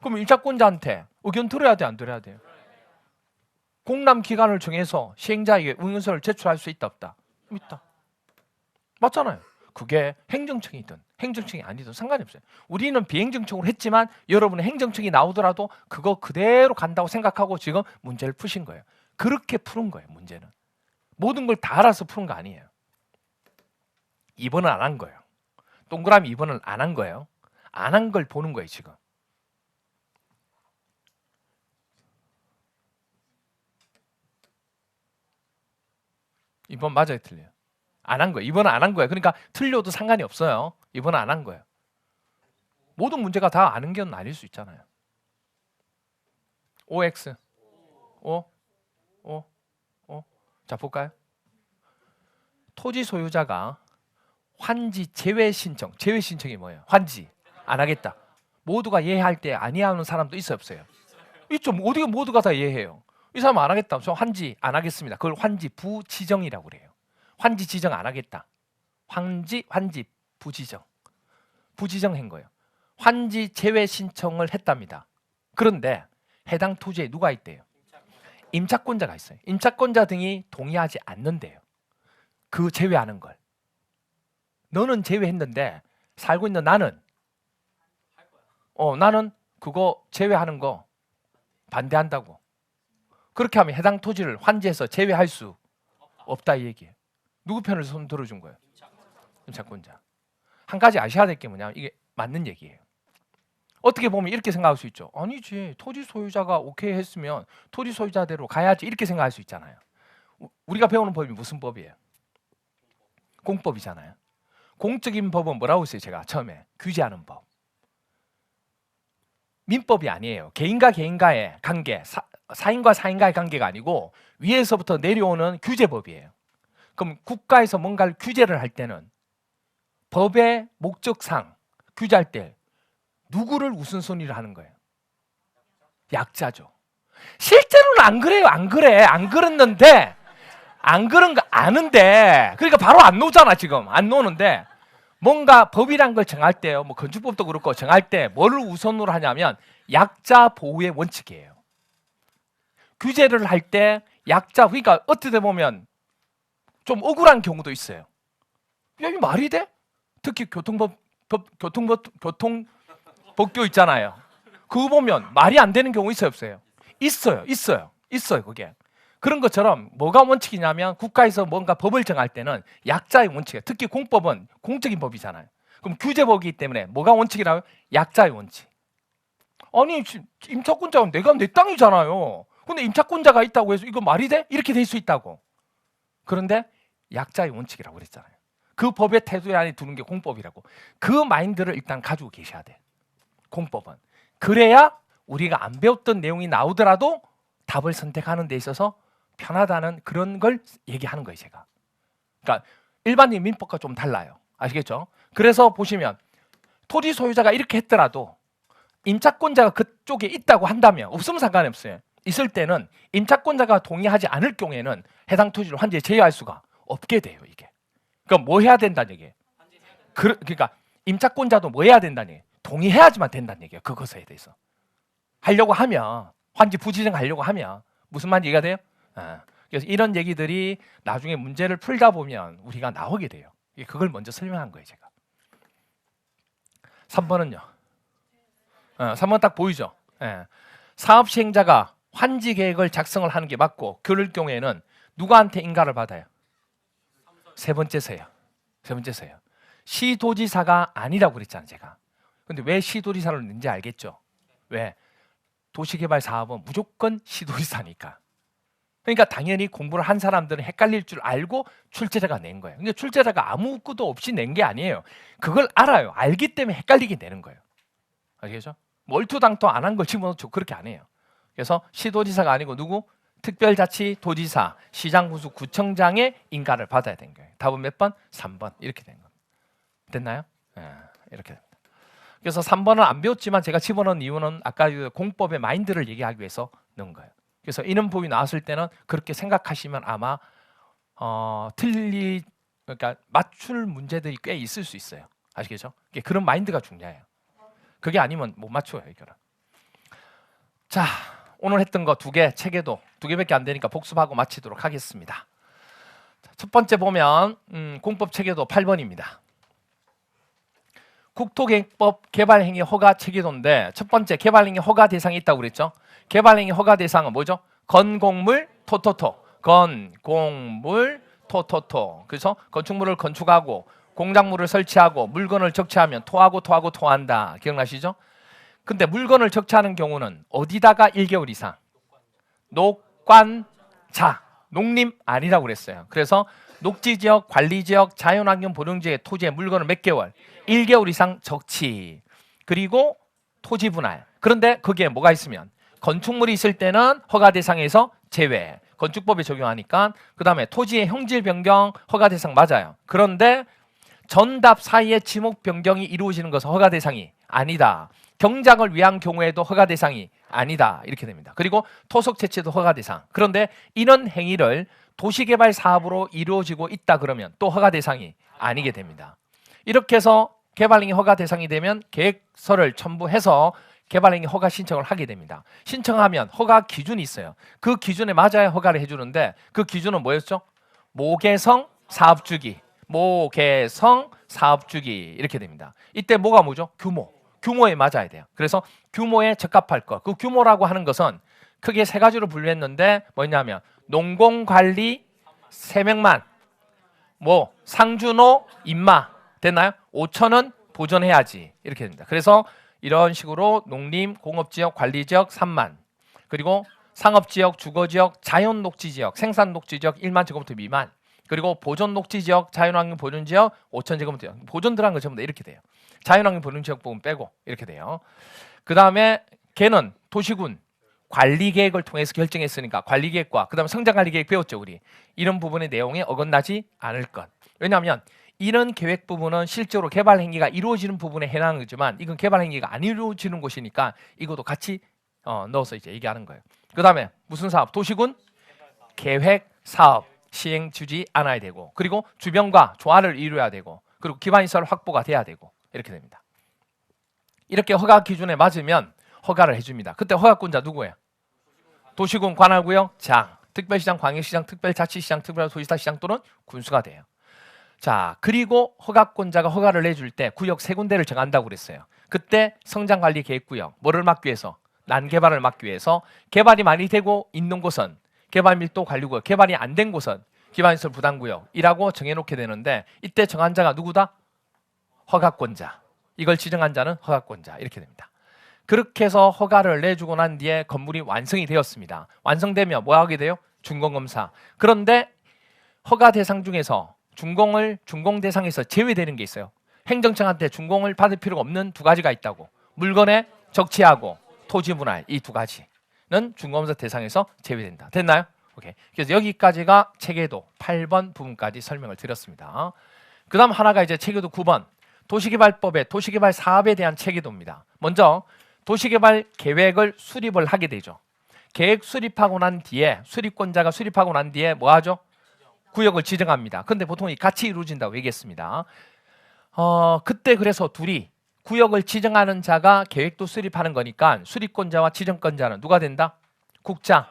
그럼 일자권자한테 의견 들어야 돼, 안 들어야 돼요? 공람 기간을 정해서 시행자에게 응인서를 제출할 수 있다, 없다? 있다. 맞잖아요. 그게 행정청이든 행정청이 아니든 상관이 없어요. 우리는 비행정청으로 했지만 여러분은 행정청이 나오더라도 그거 그대로 간다고 생각하고 지금 문제를 푸신 거예요. 그렇게 푸는 거예요. 문제는. 모든 걸 다 알아서 푸는 거 아니에요. 2번은 안 한 거예요. 동그라미 2번은 안 한 거예요. 안 한 걸 보는 거예요, 지금. 이번 맞아요, 틀려요? 안 한 거예요. 이번은 안 한 거예요. 그러니까 틀려도 상관이 없어요. 이번은 안 한 거예요. 모든 문제가 다 아는 건 아닐 수 있잖아요. OX. O. 자, 볼까요? 토지 소유자가 환지 제외 신청. 제외 신청이 뭐예요? 환지 안 하겠다. 모두가 예할 때 아니하는 사람도 있어요, 없어요? 있죠. 어디가 모두가 다 예해요. 이 사람 안 하겠다. 저 환지 안 하겠습니다. 그걸 환지 부지정이라고 그래요. 환지 지정 안 하겠다. 환지 부지정한 거예요. 환지 제외 신청을 했답니다. 그런데 해당 토지에 누가 있대요? 임차권자가 있어요. 임차권자 등이 동의하지 않는데요. 그 제외하는 걸. 너는 제외했는데 살고 있는 나는 나는 그거 제외하는 거 반대한다고. 그렇게 하면 해당 토지를 환지해서 제외할 수 없다 이 얘기예요. 누구 편을 손 들어준 거예요? 임차권자. 한 가지 아셔야 될 게 뭐냐면 이게 맞는 얘기예요. 어떻게 보면 이렇게 생각할 수 있죠. 아니지, 토지 소유자가 오케이 했으면 토지 소유자대로 가야지 이렇게 생각할 수 있잖아요. 우리가 배우는 법이 무슨 법이에요? 공법이잖아요. 공적인 법은 뭐라고 했어요? 제가 처음에 규제하는 법. 민법이 아니에요. 개인과 개인과의 관계, 사인과 사인과의 관계가 아니고 위에서부터 내려오는 규제법이에요. 그럼 국가에서 뭔가를 규제를 할 때는 법의 목적상 규제할 때 누구를 우선순위를 하는 거예요? 약자죠. 실제로는 안 그래요. 안 그래. 안 그랬는데 안 그런 거 아는데 그러니까 바로 안 놓잖아. 지금 안 놓는데 뭔가 법이란 걸 정할 때요. 뭐 건축법도 그렇고 정할 때 뭐를 우선으로 하냐면 약자 보호의 원칙이에요. 규제를 할 때 약자, 그러니까 어떻게 보면 좀 억울한 경우도 있어요. 야, 이 말이 돼? 특히 교통법규 있잖아요. 그거 보면 말이 안 되는 경우 있어요, 없어요? 있어요, 그게. 그런 것처럼 뭐가 원칙이냐면 국가에서 뭔가 법을 정할 때는 약자의 원칙이에요. 특히 공법은 공적인 법이잖아요. 그럼 규제법이기 때문에 뭐가 원칙이라고요? 약자의 원칙. 아니, 임차권자는 내 땅이잖아요. 근데 임차권자가 있다고 해서 이거 말이 돼? 이렇게 될 수 있다고. 그런데 약자의 원칙이라고 그랬잖아요. 그 법의 태도에 안에 두는 게 공법이라고. 그 마인드를 일단 가지고 계셔야 돼. 공법은. 그래야 우리가 안 배웠던 내용이 나오더라도 답을 선택하는 데 있어서 편하다는 그런 걸 얘기하는 거예요, 제가. 그러니까 일반인 민법과 좀 달라요. 아시겠죠? 그래서 보시면 토지 소유자가 이렇게 했더라도 임차권자가 그쪽에 있다고 한다면 없으면 상관이 없어요. 있을 때는 임차권자가 동의하지 않을 경우에는 해당 토지를 환지에 제외할 수가 없게 돼요, 이게. 그러니까 뭐 해야 된다는 얘기예요. 그러니까 임차권자도 뭐 해야 된다는 얘기예요. 동의해야지만 된다는 얘기예요. 그것에 대해서. 하려고 하면 환지 부지정 하려고 하면 무슨 말인지 이해가 돼요? 그래서 이런 얘기들이 나중에 문제를 풀다 보면 우리가 나오게 돼요. 그걸 먼저 설명한 거예요, 제가. 3번은요. 3번 딱 보이죠? 사업 시행자가 환지 계획을 작성을 하는 게 맞고 그럴 경우에는 누구한테 인가를 받아요? 세 번째서요. 시도지사가 아니라고 그랬잖아요, 제가. 근데 왜 시도지사를 넣는지 알겠죠? 왜? 도시개발 사업은 무조건 시도지사니까. 그러니까 당연히 공부를 한 사람들은 헷갈릴 줄 알고 출제자가 낸 거예요. 근데 출제자가 아무 것도 없이 낸 게 아니에요. 그걸 알아요. 알기 때문에 헷갈리게 되는 거예요. 알겠죠? 멀투당토 안 한 걸 집어넣죠. 그렇게 안 해요. 그래서 시도지사가 아니고 누구? 특별자치도지사, 시장군수, 구청장의 인가를 받아야 되는 거예요. 답은 몇 번? 3번. 이렇게 된 겁니다. 됐나요? 이렇게 됩니다. 그래서 3번은 안 배웠지만 제가 집어넣은 이유는 아까 그 공법의 마인드를 얘기하기 위해서 넣은 거예요. 그래서 이런 법이 나왔을 때는 그렇게 생각하시면 아마 그러니까 맞출 문제들이 꽤 있을 수 있어요. 아시겠죠? 그런 마인드가 중요해요. 그게 아니면 못 맞춰요, 이거는. 자, 오늘 했던 거 2개, 체계도 2개밖에 안 되니까 복습하고 마치도록 하겠습니다. 첫 번째 보면 공법 체계도 8번입니다. 국토계획법 개발행위 허가 체계도인데 첫 번째 개발행위 허가 대상이 있다고 그랬죠. 개발행위 허가 대상은 뭐죠? 건공물 토토토. 건공물 토토토. 그래서 건축물을 건축하고 공작물을 설치하고 물건을 적치하면 토한다. 기억나시죠? 근데 물건을 적치하는 경우는 어디다가 1개월 이상? 녹관자. 농림 아니라고 그랬어요. 그래서 녹지지역, 관리지역, 자연환경 보령지역의 토지에 물건을 몇 개월? 1개월 이상 적치. 그리고 토지 분할. 그런데 거기에 뭐가 있으면 건축물이 있을 때는 허가 대상에서 제외. 건축법에 적용하니까. 그 다음에 토지의 형질 변경 허가 대상 맞아요. 그런데 전답 사이에 지목 변경이 이루어지는 것은 허가 대상이 아니다. 경작을 위한 경우에도 허가 대상이 아니다. 이렇게 됩니다. 그리고 토속 채취도 허가 대상. 그런데 이런 행위를 도시개발 사업으로 이루어지고 있다 그러면 또 허가 대상이 아니게 됩니다. 이렇게 해서 개발행위 허가 대상이 되면 계획서를 첨부해서 개발행위 허가 신청을 하게 됩니다. 신청하면 허가 기준이 있어요. 그 기준에 맞아야 허가를 해주는데 그 기준은 뭐였죠? 모개성 사업주기, 모개성 사업주기 이렇게 됩니다. 이때 뭐가 뭐죠? 규모에 맞아야 돼요. 그래서 규모에 적합할 것. 그 규모라고 하는 것은 크게 세 가지로 분류했는데 뭐냐면 농공관리 3명만, 뭐 상준호 임마 됐나요? 5천은 보존해야지 이렇게 됩니다. 그래서 이런 식으로 농림, 공업지역, 관리지역 3만, 그리고 상업지역, 주거지역, 자연녹지지역, 생산녹지지역 1만 제곱미터 미만, 그리고 보존녹지지역, 자연환경 보존지역 5천 제곱미터. 보존 들어간 거 전부 다 이렇게 돼요. 자연환경 보존지역 부분 빼고 이렇게 돼요. 그 다음에 걔는 도시군 관리계획을 통해서 결정했으니까 관리계획과 그 다음에 성장관리계획 배웠죠 우리. 이런 부분의 내용에 어긋나지 않을 것. 왜냐하면 이런 계획 부분은 실제로 개발 행위가 이루어지는 부분에 해당하는 거지만 이건 개발 행위가 안 이루어지는 곳이니까 이것도 같이 넣어서 이제 얘기하는 거예요. 그 다음에 무슨 사업? 도시군 계획 사업 시행 주지 않아야 되고, 그리고 주변과 조화를 이루어야 되고, 그리고 기반시설 확보가 돼야 되고 이렇게 됩니다. 이렇게 허가 기준에 맞으면 허가를 해줍니다. 그때 허가권자 누구예요? 도시군 관할구역 장, 특별시장, 광역시장, 특별자치시장, 특별도시사시장 또는 군수가 돼요. 자, 그리고 허가권자가 허가를 내줄 때 구역 3군데를 정한다고 그랬어요. 그때 성장관리계획구역 뭐를 막기 위해서? 난개발을 막기 위해서 개발이 많이 되고 있는 곳은 개발밀도관리구역, 개발이 안 된 곳은 기반시설 부담구역이라고 정해놓게 되는데 이때 정한 자가 누구다? 허가권자. 이걸 지정한 자는 허가권자 이렇게 됩니다. 그렇게 해서 허가를 내주고 난 뒤에 건물이 완성이 되었습니다. 완성되면 뭐 하게 돼요? 준공검사. 그런데 허가 대상 중에서 준공 대상에서 제외되는 게 있어요. 행정청한테 준공을 받을 필요가 없는 2가지가 있다고. 물건의 적치하고 토지 분할 이 2가지는 준공검사 대상에서 제외된다. 됐나요? 오케이. 그래서 여기까지가 체계도 8번 부분까지 설명을 드렸습니다. 그 다음 하나가 이제 체계도 9번 도시개발법의 도시개발 사업에 대한 체계도입니다. 먼저 도시개발 계획을 수립을 하게 되죠. 계획 수립하고 난 뒤에 수립권자가 수립하고 난 뒤에 뭐 하죠? 구역을 지정합니다. 근데 보통 같이 이루어진다고 얘기했습니다. 그때 그래서 둘이 구역을 지정하는 자가 계획도 수립하는 거니까 수립권자와 지정권자는 누가 된다? 국장,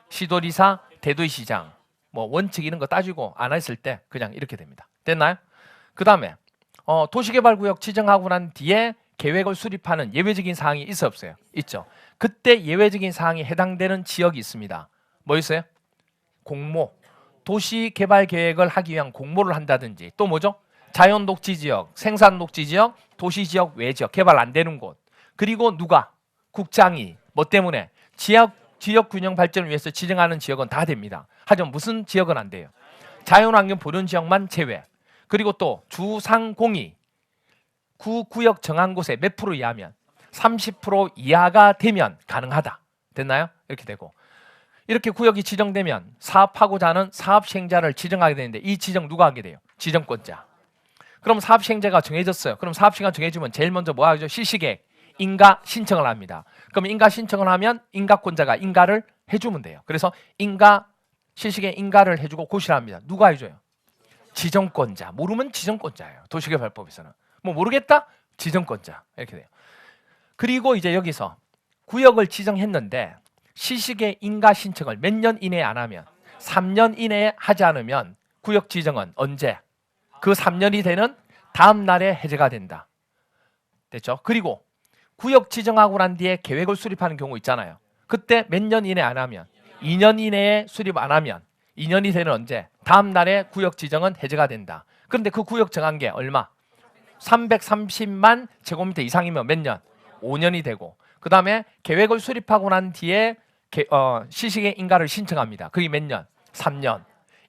시도지사, 대도시장. 뭐 원칙 이런 거 따지고 안 했을 때 그냥 이렇게 됩니다. 됐나요? 그 다음에 도시개발구역 지정하고 난 뒤에 계획을 수립하는 예외적인 사항이 있어 없어요? 있죠. 그때 예외적인 사항이 해당되는 지역이 있습니다. 뭐 있어요? 공모. 도시개발계획을 하기 위한 공모를 한다든지 또 뭐죠? 자연녹지지역, 생산녹지지역, 도시지역 외지역, 개발 안 되는 곳. 그리고 누가? 국장이 뭐 때문에? 지역균형 발전을 위해서 지정하는 지역은 다 됩니다. 하지만 무슨 지역은 안 돼요? 자연환경 보존지역만 제외. 그리고 또 주상공이 구역 정한 곳에 몇 프로 이하면 30% 이하가 되면 가능하다. 됐나요? 이렇게 되고 이렇게 구역이 지정되면 사업하고자 하는 사업시행자를 지정하게 되는데 이 지정 누가 하게 돼요? 지정권자. 그럼 사업시행자가 정해졌어요. 그럼 사업시행자가 정해지면 제일 먼저 뭐 하죠? 실시계획, 인가 신청을 합니다. 그럼 인가 신청을 하면 인가권자가 인가를 해주면 돼요. 그래서 인가 실시계획 인가를 해주고 고시를 합니다. 누가 해줘요? 지정권자. 모르면 지정권자예요. 도시개발법에서는. 뭐 모르겠다? 지정권자. 이렇게 돼요. 그리고 이제 여기서 구역을 지정했는데 시식의 인가 신청을 몇 년 이내에 안 하면 3년 이내에 하지 않으면 구역 지정은 언제? 그 3년이 되는 다음 날에 해제가 된다. 됐죠? 그리고 구역 지정하고 난 뒤에 계획을 수립하는 경우 있잖아요. 그때 몇 년 이내 안 하면 2년 이내에 수립 안 하면 2년이 되는 언제? 다음 날에 구역 지정은 해제가 된다. 그런데 그 구역 정한 게 얼마? 330만 제곱미터 이상이면 몇 년? 5년이 되고 그 다음에 계획을 수립하고 난 뒤에 시식의 인가를 신청합니다. 그게 몇 년? 3년.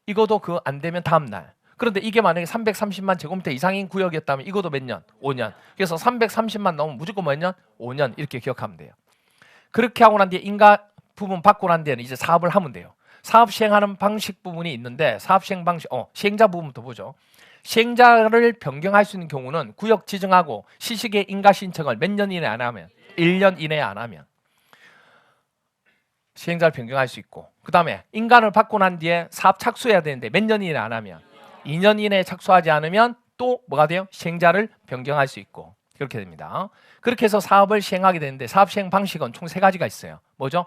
이것도 그 안 되면 다음 날. 그런데 이게 만약에 330만 제곱미터 이상인 구역이었다면 이것도 몇 년? 5년. 그래서 330만 넘으면 무조건 몇 년? 5년 이렇게 기억하면 돼요. 그렇게 하고 난 뒤에 인가 부분 받고 난 뒤에는 이제 사업을 하면 돼요. 사업 시행하는 방식 부분이 있는데 사업 시행 방식, 시행자 부분부터 보죠. 시행자를 변경할 수 있는 경우는 구역 지정하고 시식의 인가 신청을 몇 년 이내 안 하면 1년 이내에 안 하면 시행자를 변경할 수 있고 그 다음에 인가를 받고 난 뒤에 사업 착수해야 되는데 몇 년 이내 안 하면 2년 이내에 착수하지 않으면 또 또 뭐가 돼요? 시행자를 변경할 수 있고 그렇게 됩니다. 그렇게 해서 사업을 시행하게 되는데 사업 시행 방식은 총 3가지가 있어요. 뭐죠?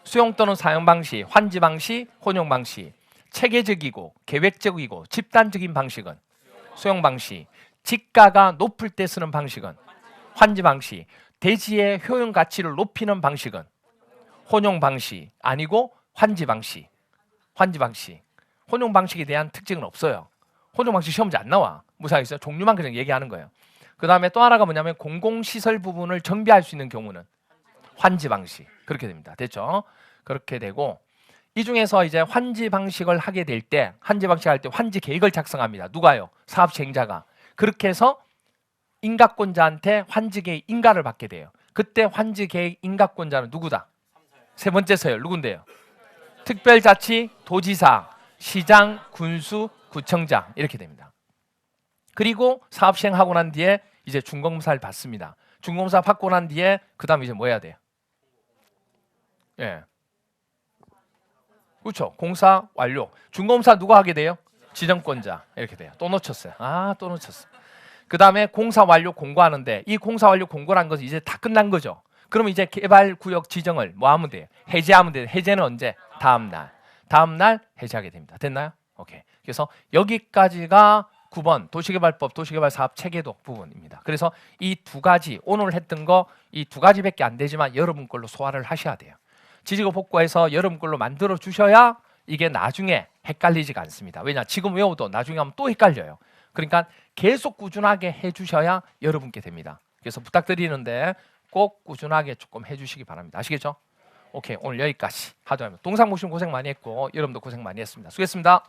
수용 또는 사용 방식, 환지 방식, 혼용 방식. 체계적이고 계획적이고 집단적인 방식은 수용 방식. 지가가 높을 때 쓰는 방식은 환지 방식. 대지의 효용 가치를 높이는 방식은 혼용 방식 아니고 환지 방식. 환지 방식. 혼용 방식에 대한 특징은 없어요. 혼용 방식 시험 문제 안 나와. 무사해서 종류만 그냥 얘기하는 거예요. 그 다음에 또 하나가 뭐냐면 공공시설 부분을 정비할 수 있는 경우는 환지 방식. 그렇게 됩니다. 됐죠? 그렇게 되고 이 중에서 이제 환지 방식을 하게 될 때 환지 방식 할 때 환지 계획을 작성합니다. 누가요? 사업 시행자가. 그렇게 해서 인가권자한테 환지 계획 인가를 받게 돼요. 그때 환지 계획 인가권자는 누구다? 3번째 서열 누군데요? 특별자치, 도지사, 시장, 군수, 구청장 이렇게 됩니다. 그리고 사업 시행하고 난 뒤에 이제 준공사를 받습니다. 준공사 받고 난 뒤에 그다음 이제 뭐 해야 돼요? 예. 그렇죠. 공사 완료. 준공사 누가 하게 돼요? 지정권자. 이렇게 돼요. 또 놓쳤어요. 또 놓쳤어. 그다음에 공사 완료 공고하는데 이 공사 완료 공고라는 것은 이제 다 끝난 거죠. 그러면 이제 개발 구역 지정을 뭐 하면 돼요? 해제하면 돼요. 해제는 언제? 다음 날 해제하게 됩니다. 됐나요? 오케이. 그래서 여기까지가 9번 도시개발법 도시개발 사업 체계도 부분입니다. 그래서 이 2가지 오늘 했던 거 이 2가지밖에 안 되지만 여러분 걸로 소화를 하셔야 돼요. 지지고 복구해서 여러분 걸로 만들어 주셔야 이게 나중에 헷갈리지가 않습니다. 왜냐? 지금 외워도 나중에 하면 또 헷갈려요. 그러니까 계속 꾸준하게 해주셔야 여러분께 됩니다. 그래서 부탁드리는데 꼭 꾸준하게 조금 해주시기 바랍니다. 아시겠죠? 오케이, 오늘 여기까지 하도록 합니다. 동상 보시면 고생 많이 했고 여러분도 고생 많이 했습니다. 수고했습니다.